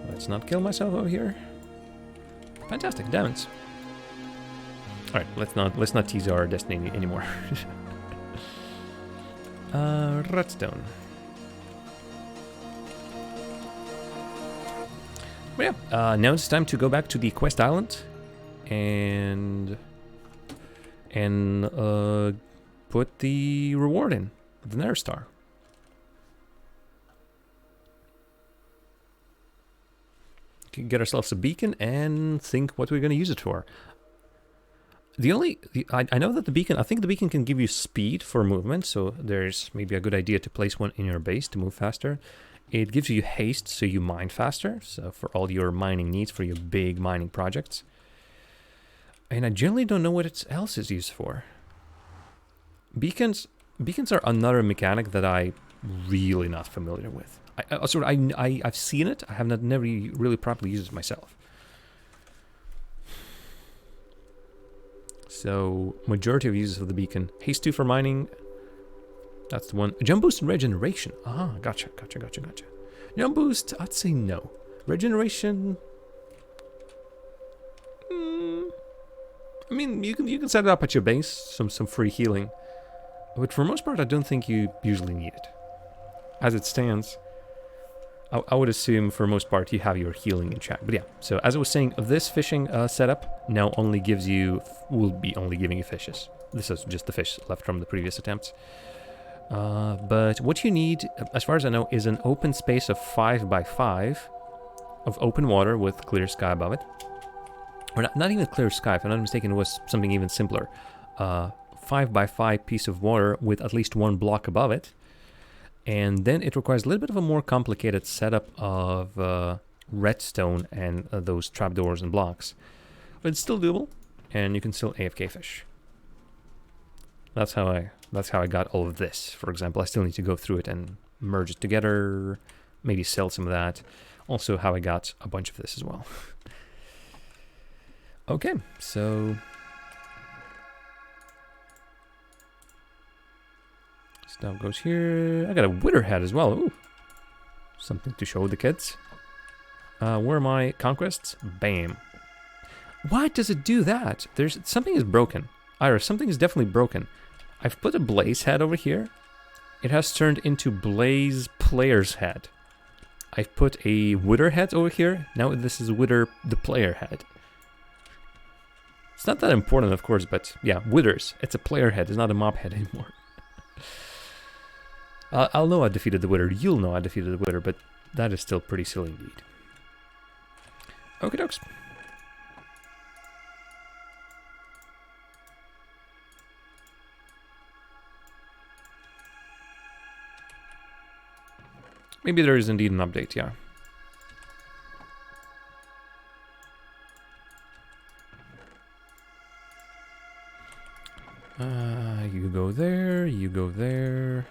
Let's not kill myself over here. Fantastic, diamonds. All right, let's not tease our destiny anymore. Redstone. But yeah, now it's time to go back to the quest island and put the reward in, the Nether Star. Get ourselves a beacon and think what we're going to use it for. I know that the beacon, I think the beacon can give you speed for movement, so there's maybe a good idea to place one in your base to move faster. It gives you haste, so you mine faster, so for all your mining needs, for your big mining projects. And I generally don't know what else it's used for. Beacons are another mechanic that I'm really not familiar with. I've seen it. I have never really properly used it myself. So majority of uses of the beacon: haste 2 for mining. That's the one. Jump boost and regeneration. Ah, gotcha. Jump boost, I'd say no. Regeneration. I mean, you can set it up at your base, some free healing. But for the most part, I don't think you usually need it. As it stands, I would assume for the most part you have your healing in chat. But yeah, so as I was saying, this fishing setup now will be only giving you fishes. This is just the fish left from the previous attempts. But what you need, as far as I know, is an open space of 5 by 5 of open water with clear sky above it. Or not even clear sky, if I'm not mistaken, it was something even simpler. 5 by 5 piece of water with at least 1 block above it. And then it requires a little bit of a more complicated setup of redstone and those trapdoors and blocks. But it's still doable, and you can still AFK fish. That's how I got all of this. For example, I still need to go through it and merge it together, maybe sell some of that. Also how I got a bunch of this as well. Okay, so... stuff goes here. I got a Wither head as well. Ooh. Something to show the kids. Where are my conquests? Bam. Why does it do that? There's something is broken. Aira, something is definitely broken. I've put a Blaze head over here. It has turned into Blaze player's head. I've put a Wither head over here. Now this is Wither the player head. It's not that important, of course, but yeah, Withers. It's a player head. It's not a mob head anymore. I'll know I defeated the Wither. You'll know I defeated the Wither, but that is still pretty silly indeed. Okie dokes. Maybe there is indeed an update, yeah. You go there, you go there,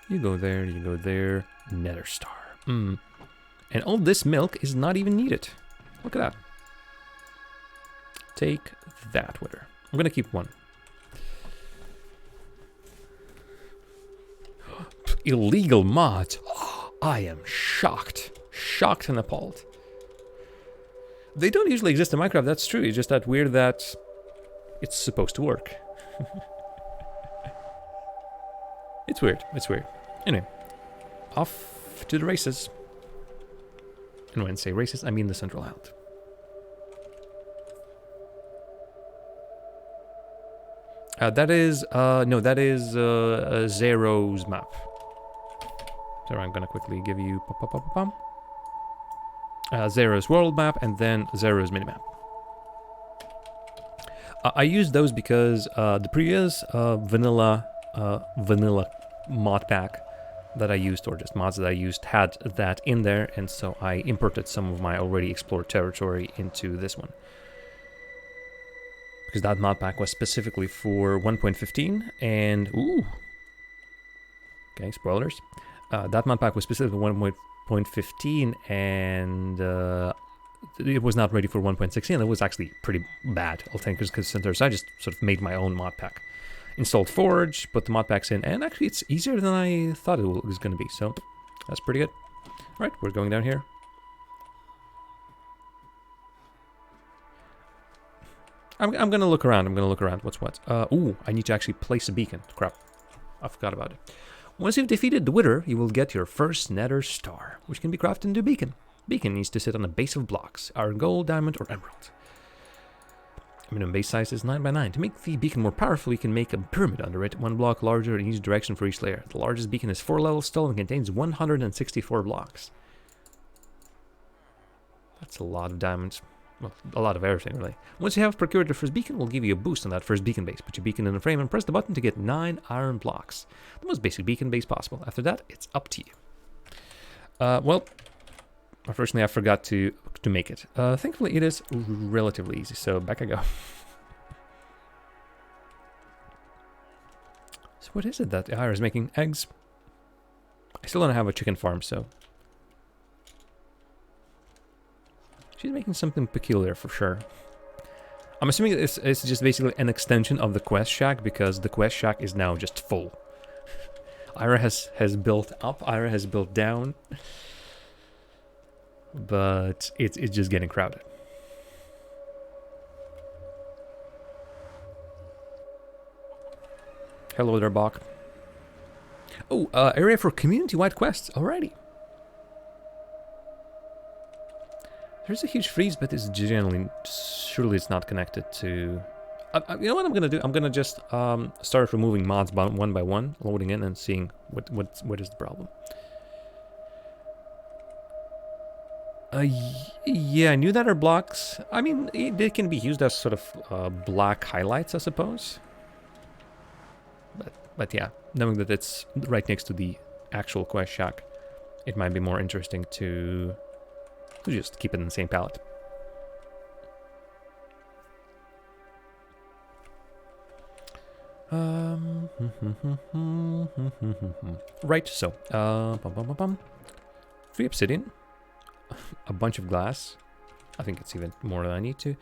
you go there, you go there. Nether Star. And all this milk is not even needed. Look at that. Take that, Wither. I'm gonna keep one. Illegal mods. I am shocked. Shocked and appalled. They don't usually exist in Minecraft, that's true. It's just that weird that it's supposed to work. It's weird. It's weird. Anyway, off to the races. And when I say races, I mean the Central Island. That is Zero's map. So I'm gonna quickly give you Zero's world map and then Zero's minimap. I use those because the previous vanilla mod pack that I used, or just mods that I used, had that in there, and so I imported some of my already explored territory into this one. Because that mod pack was specifically for 1.15, and... ooh! Okay, spoilers. That mod pack was specifically 1.15, and it was not ready for 1.16. It was actually pretty bad, I'll think, because so I just sort of made my own mod pack. Installed Forge, put the mod packs in, and actually it's easier than I thought it was going to be, so that's pretty good. Alright, we're going down here. I'm going to look around, what's what. Ooh, I need to actually place a beacon. Crap, I forgot about it. Once you've defeated the Wither, you will get your first Nether Star, which can be crafted into a beacon. Beacon needs to sit on a base of blocks, iron, gold, diamond, or emerald. Minimum base size is 9 by 9. To make the beacon more powerful, you can make a pyramid under it, 1 block larger in each direction for each layer. The largest beacon is 4 levels tall and contains 164 blocks. That's a lot of diamonds. Well, a lot of everything, really. Once you have procured the first beacon, we'll give you a boost on that first beacon base. Put your beacon in the frame and press the button to get 9 iron blocks. The most basic beacon base possible. After that, it's up to you. Well, unfortunately, I forgot to make it. Thankfully, it is relatively easy, so back I go. So what is it that Aira is making? Eggs? I still don't have a chicken farm, so... she's making something peculiar, for sure. I'm assuming it's just basically an extension of the quest shack, because the quest shack is now just full. Aira has built up, Aira has built down. But it's just getting crowded. Hello there, Bach. Oh, area for community-wide quests. Alrighty. There's a huge freeze, but it's generally... surely it's not connected to... you know what I'm gonna do? I'm gonna just start removing mods one by one, loading in and seeing what is the problem. Yeah, new nether blocks. I mean, they can be used as sort of black highlights, I suppose. But yeah, knowing that it's right next to the actual quest shack, it might be more interesting to just keep it in the same palette. Right, so, 3 obsidian. a bunch of glass. I think it's even more than I need to.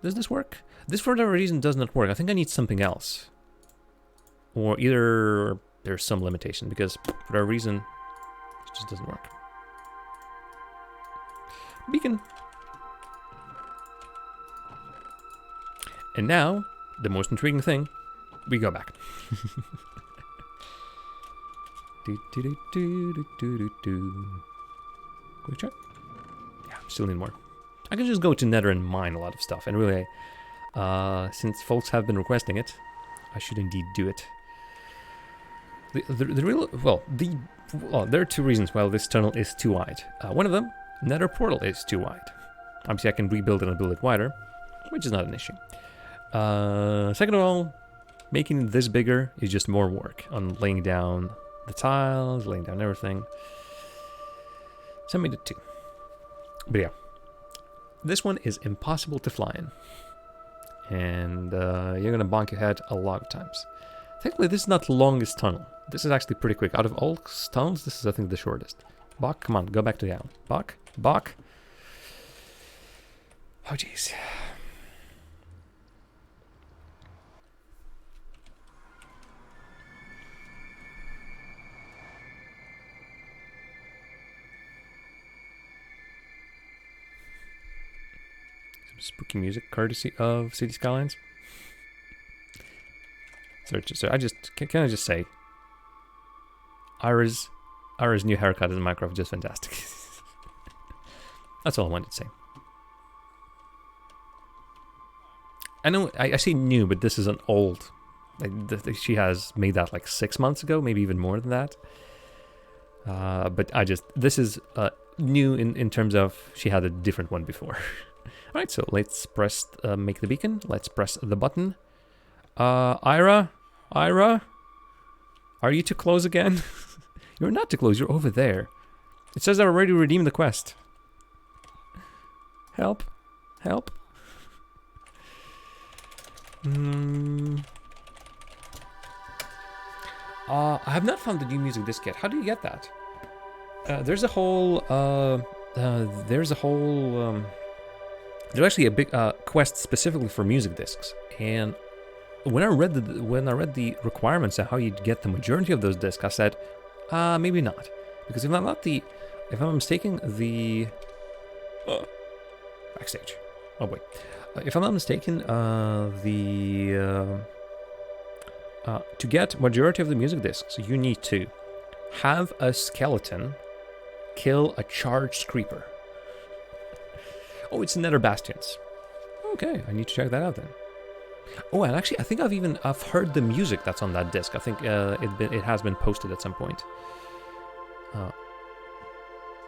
Does this work? This, for whatever reason, does not work. I think I need something else. Or either there's some limitation, because for whatever reason, it just doesn't work. Beacon. And now, the most intriguing thing, we go back. Quick check. Yeah, still need more. I can just go to Nether and mine a lot of stuff, and really, since folks have been requesting it, I should indeed do it. There are two reasons why this tunnel is too wide. One of them, Nether portal is too wide. Obviously, I can rebuild it and build it wider, which is not an issue. Second of all, making this bigger is just more work on laying down the tiles, laying down everything. So I made it two. But yeah, this one is impossible to fly in. And you're gonna bonk your head a lot of times. Technically, this is not the longest tunnel. This is actually pretty quick. Out of all tunnels, this is, I think, the shortest. Bok, come on, go back to the island. Bok, Bok. Oh, jeez. Some spooky music, courtesy of City Skylines. So can I just say, Aira's new haircut in Minecraft is just fantastic. That's all I wanted to say. I know I say new, but this is an old. She has made that like 6 months ago, maybe even more than that. But this is new in terms of she had a different one before. All right, so let's press make the beacon. Let's press the button. Aira, are you too close again? You're not too close. You're over there. It says I already redeemed the quest. Help, help. I have not found the new music disc yet. How do you get that? There's actually a big quest specifically for music discs, and when I read the requirements and how you'd get the majority of those discs, I said, maybe not, because if I'm mistaken, the backstage. Oh wait, if I'm not mistaken, to get majority of the music discs, you need to have a skeleton kill a charged creeper. Oh, it's Nether Bastions. Okay, I need to check that out then. Oh, and actually, I think I've heard the music that's on that disc. I think it has been posted at some point.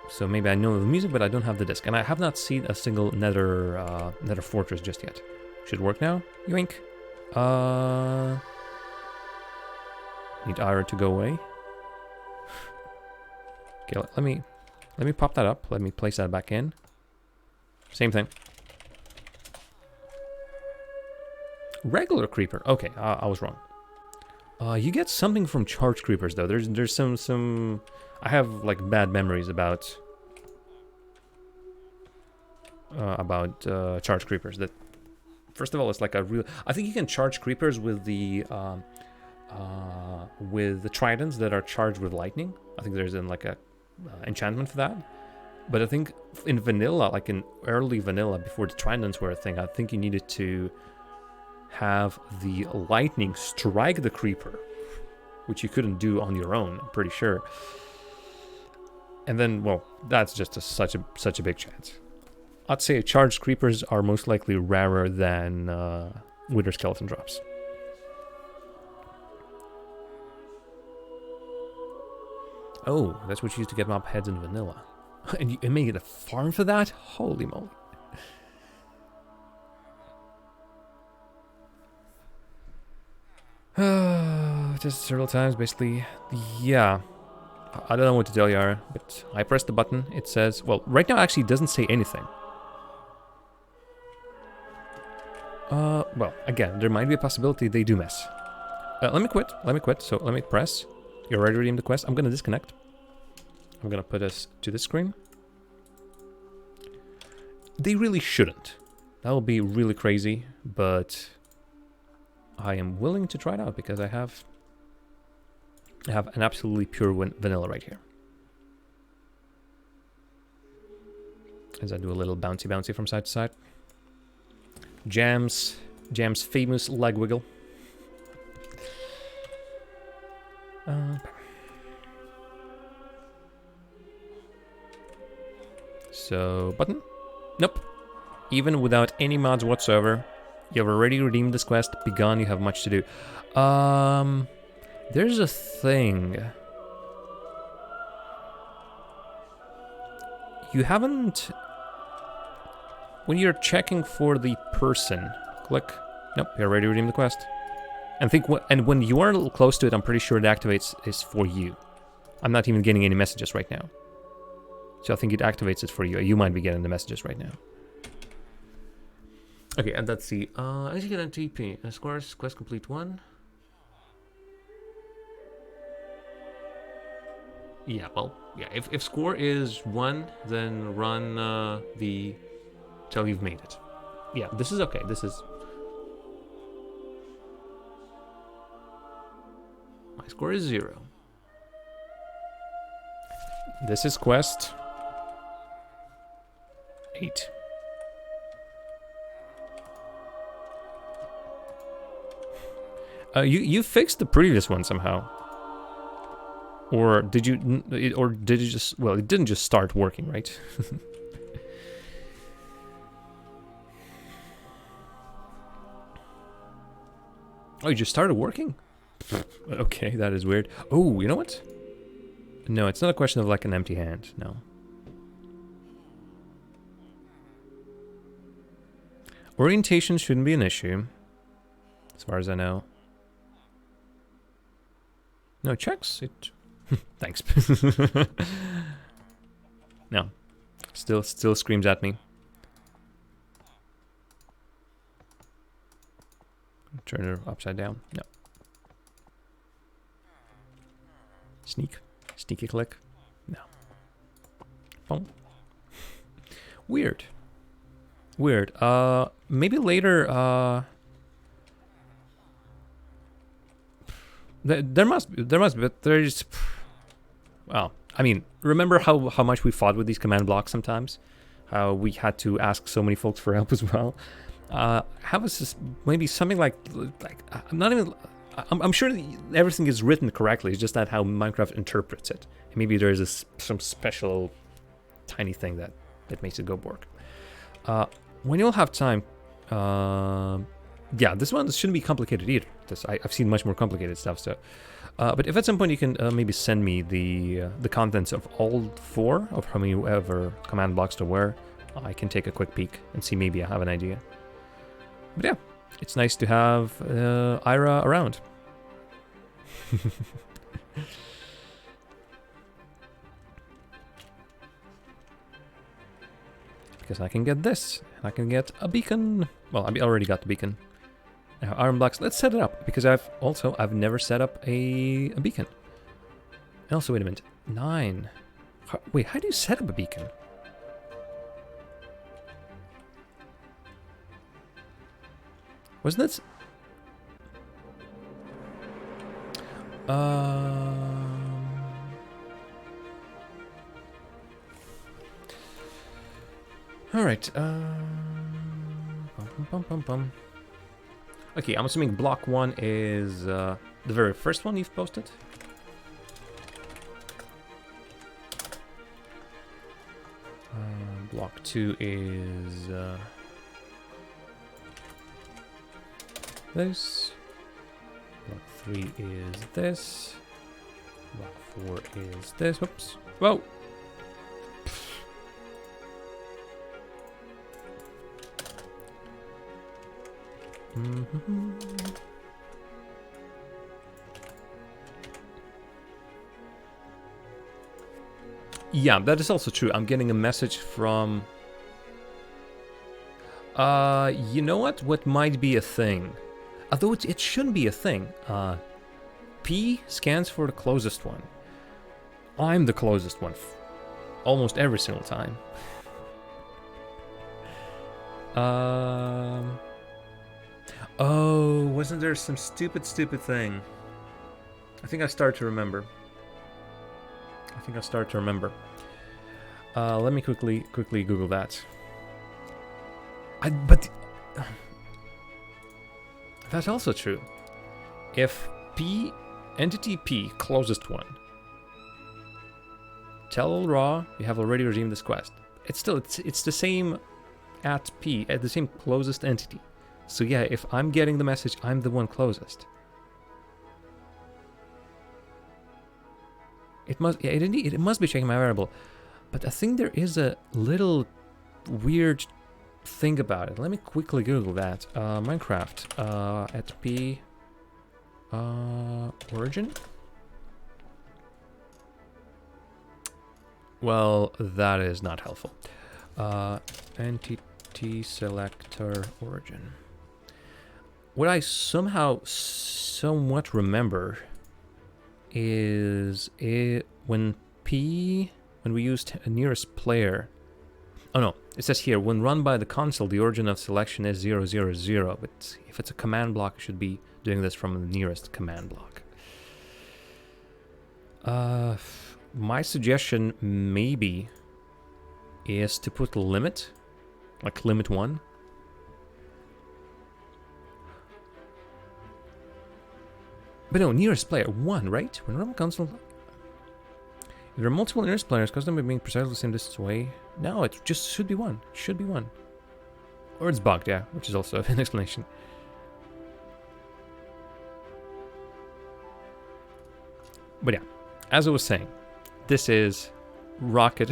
So maybe I know the music, but I don't have the disc, and I have not seen a single Nether fortress just yet. Should work now. Yoink. Need Aira to go away. Okay, let me pop that up. Let me place that back in. Same thing. Regular creeper. Okay, I was wrong. You get something from charged creepers though. There's some. I have like bad memories about charged creepers. That first of all, it's like a real. I think you can charge creepers with the tridents that are charged with lightning. I think there's like a enchantment for that. But I think in vanilla, like in early vanilla, before the tridents were a thing, I think you needed to have the lightning strike the creeper, which you couldn't do on your own, I'm pretty sure. And then, well, that's just such a big chance. I'd say charged creepers are most likely rarer than wither skeleton drops. Oh, that's what you used to get mob heads in vanilla. And you made a farm for that? Holy moly. Just several times, basically. Yeah. I don't know what to tell you, Aira, but I pressed the button. It says, well, right now actually it doesn't say anything. Well, again, there might be a possibility they do mess. Let me quit. So let me press. You already redeemed the quest. I'm gonna disconnect. I'm gonna put us to this screen. They really shouldn't. That would be really crazy, but I am willing to try it out because I have an absolutely pure vanilla right here. As I do a little bouncy from side to side. Jam's famous leg wiggle. So, button? Nope. Even without any mods whatsoever, you have already redeemed this quest. Be gone, you have much to do. There's a thing. You haven't... When you're checking for the person, click. Nope, you already redeemed the quest. And when you are a little close to it, I'm pretty sure it activates is for you. I'm not even getting any messages right now. So I think it activates it for you. You might be getting the messages right now. Okay, and let's see. Execute on TP. Scores, quest complete 1. Yeah, well, yeah. If score is 1, then run the till you've made it. Yeah, this is okay. This is... My score is 0. This is quest 8. You fixed the previous one somehow. Or did you just... Well, it didn't just start working, right? Oh, you just started working? Okay, that is weird. Oh, you know what? No, it's not a question of like an empty hand, no. Orientation shouldn't be an issue, as far as I know. No, checks it. Thanks. No. Still screams at me. Turn her upside down. No. Sneaky click. No. Boom. Weird. Maybe later. There must be, but there's... Well, I mean, remember how much we fought with these command blocks sometimes? How we had to ask so many folks for help as well? Have us maybe something like I'm not even... I'm sure everything is written correctly, it's just that how Minecraft interprets it. Maybe there's some special tiny thing that makes it go bork. When you'll have time... yeah, this one shouldn't be complicated either. I've seen much more complicated stuff, so... but if at some point you can maybe send me the contents of all 4 of however command blocks there were, I can take a quick peek and see maybe I have an idea. But yeah, it's nice to have Aira around. Because I can get this, and I can get a beacon. Well, I already got the beacon. Now, iron blocks, let's set it up, because I've never set up a beacon. And also, wait a minute, 9. Wait, how do you set up a beacon? Wasn't it? All right. Okay, I'm assuming block 1 is the very first one you've posted. Block 2 is this. Block 3 is this. Block 4 is this. Whoops. Whoa! Yeah, that is also true. I'm getting a message from... you know what? What might be a thing? Although it shouldn't be a thing. P scans for the closest one. I'm the closest one. Almost every single time. Oh, wasn't there some stupid thing? I think I start to remember. Let me quickly Google that. But that's also true. If entity P, closest one, tell Ra you have already redeemed this quest. It's the same at P, at the same closest entity. So yeah, if I'm getting the message, I'm the one closest. It must be checking my variable. But I think there is a little weird thing about it. Let me quickly Google that. Minecraft at P origin. Well, that is not helpful. Entity selector origin. What I somehow somewhat remember is when we used nearest player. Oh no, it says here, when run by the console, the origin of selection is 000, but if it's a command block, it should be doing this from the nearest command block. My suggestion maybe is to put a limit, like limit 1. But no, nearest player 1, right? When run console. If there are multiple nearest players, custom by being precisely the same distance away. No, it just should be 1. It should be 1. Or it's bugged, yeah, which is also an explanation. But yeah, as I was saying, this is rocket.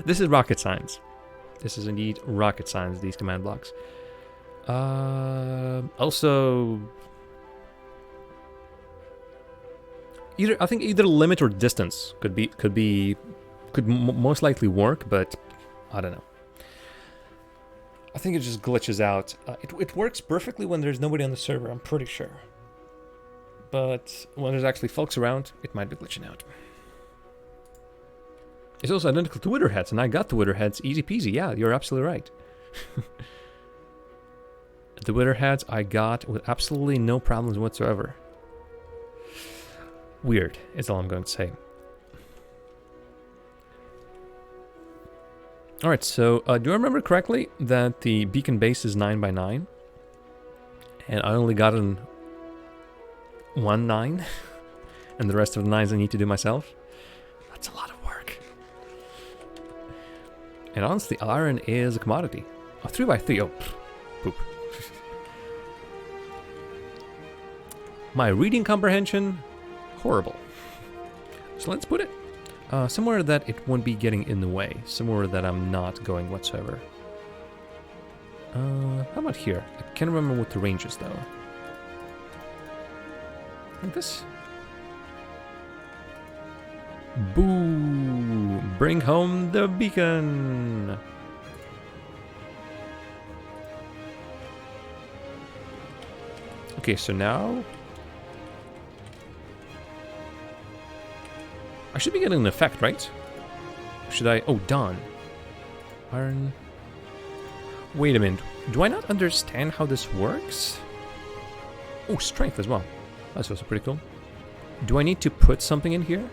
This is rocket science. This is indeed rocket science, these command blocks. Also, I think either limit or distance could most likely work, but I don't know. I think it just glitches out. It works perfectly when there's nobody on the server, I'm pretty sure. But when there's actually folks around, it might be glitching out. It's also identical to Wither heads, and I got the Wither heads easy peasy. Yeah, you're absolutely right. The Wither heads I got with absolutely no problems whatsoever. Weird, is all I'm going to say. Alright, so do I remember correctly that the beacon base is 9x9? And I only got in 1 9? And the rest of the 9s I need to do myself? That's a lot of work. And honestly, iron is a commodity. Oh, 3x3, oh, poop. My reading comprehension, horrible. So let's put it somewhere that it won't be getting in the way. Somewhere that I'm not going whatsoever. How about here? I can't remember what the range is though. Like this. Boo! Bring home the beacon! Okay, so now I should be getting an effect, right? Should I? Oh, done. Iron. Wait a minute. Do I not understand how this works? Oh, strength as well. That's also pretty cool. Do I need to put something in here?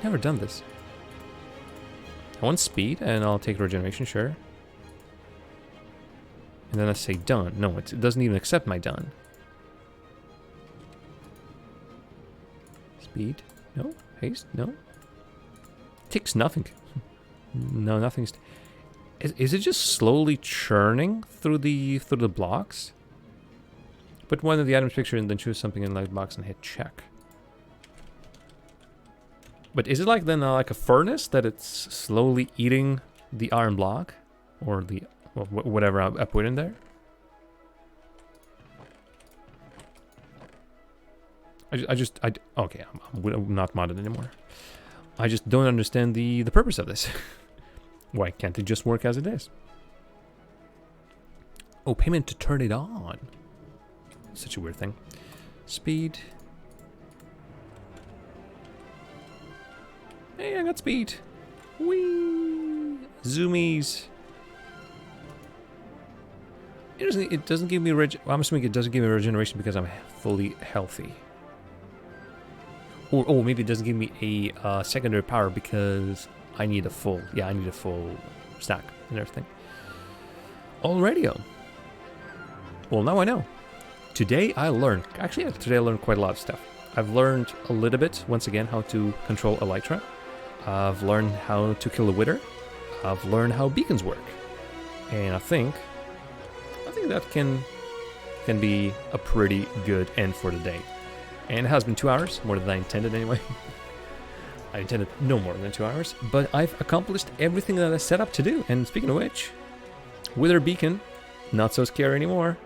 Never done this. I want speed, and I'll take regeneration, sure. And then I say done. No, it doesn't even accept my done. Speed? No. Haste? No. Takes nothing. No, nothing's. Is it just slowly churning through the blocks? Put one of the items picture and then choose something in the light box and hit check. But is it like then like a furnace that it's slowly eating the iron block or the whatever I put in there? Okay, I'm not modded anymore. I just don't understand the purpose of this. Why can't it just work as it is? Oh, payment to turn it on. Such a weird thing. Speed. Hey, I got speed. Whee! Zoomies. It doesn't give me I'm assuming it doesn't give me regeneration because I'm fully healthy. Or maybe it doesn't give me a secondary power because I need a full. Yeah, I need a full stack and everything. Alrighty. Well, now I know. Today I learned quite a lot of stuff. I've learned a little bit, once again, how to control Elytra. I've learned how to kill a Wither. I've learned how beacons work. And I think that can be a pretty good end for the day. And it has been 2 hours, more than I intended anyway. I intended no more than 2 hours, but I've accomplished everything that I set up to do. And speaking of which, Wither Beacon, not so scary anymore.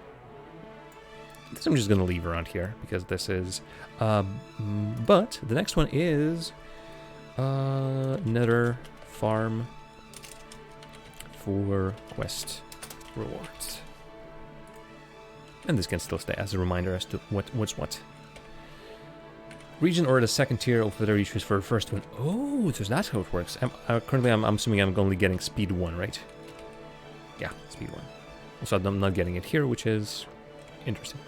This I'm just gonna leave around here because this is. But the next one is Nether Farm for quest rewards, and this can still stay as a reminder as to what's what. Region or the second tier of whether you choose for the first one. Oh, so that's how it works. Currently, I'm assuming I'm only getting speed 1, right? Yeah, speed 1. So I'm not getting it here, which is interesting.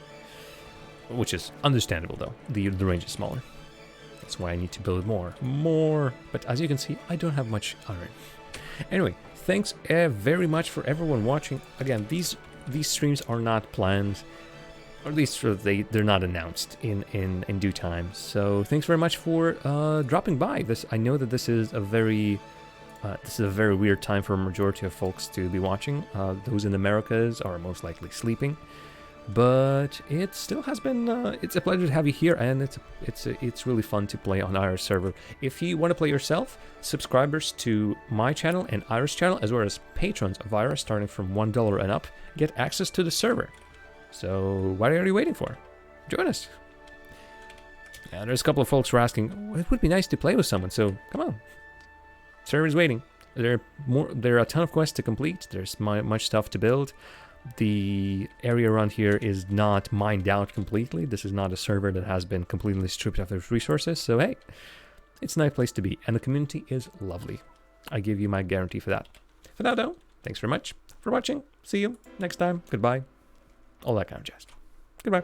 Which is understandable, though. The range is smaller. That's why I need to build more. But as you can see, I don't have much iron. Anyway, thanks very much for everyone watching. Again, these streams are not planned, or at least they're not announced in due time. So thanks very much for dropping by. I know that this is a very weird time for a majority of folks to be watching. Those in the Americas are most likely sleeping. But it still has been, it's a pleasure to have you here, and it's really fun to play on Aira's server. If you want to play yourself, subscribers to my channel and Aira's channel, as well as patrons of Aira, starting from $1 and up, get access to the server. So what are you waiting for? Join us. Yeah, there's a couple of folks who are asking, it would be nice to play with someone, so come on. Server's waiting. There are a ton of quests to complete. There's much stuff to build. The area around here is not mined out completely. This is not a server that has been completely stripped of its resources. So hey, it's a nice place to be. And the community is lovely. I give you my guarantee for that. For now though, thanks very much for watching. See you next time. Goodbye. All that kind of jazz. Goodbye.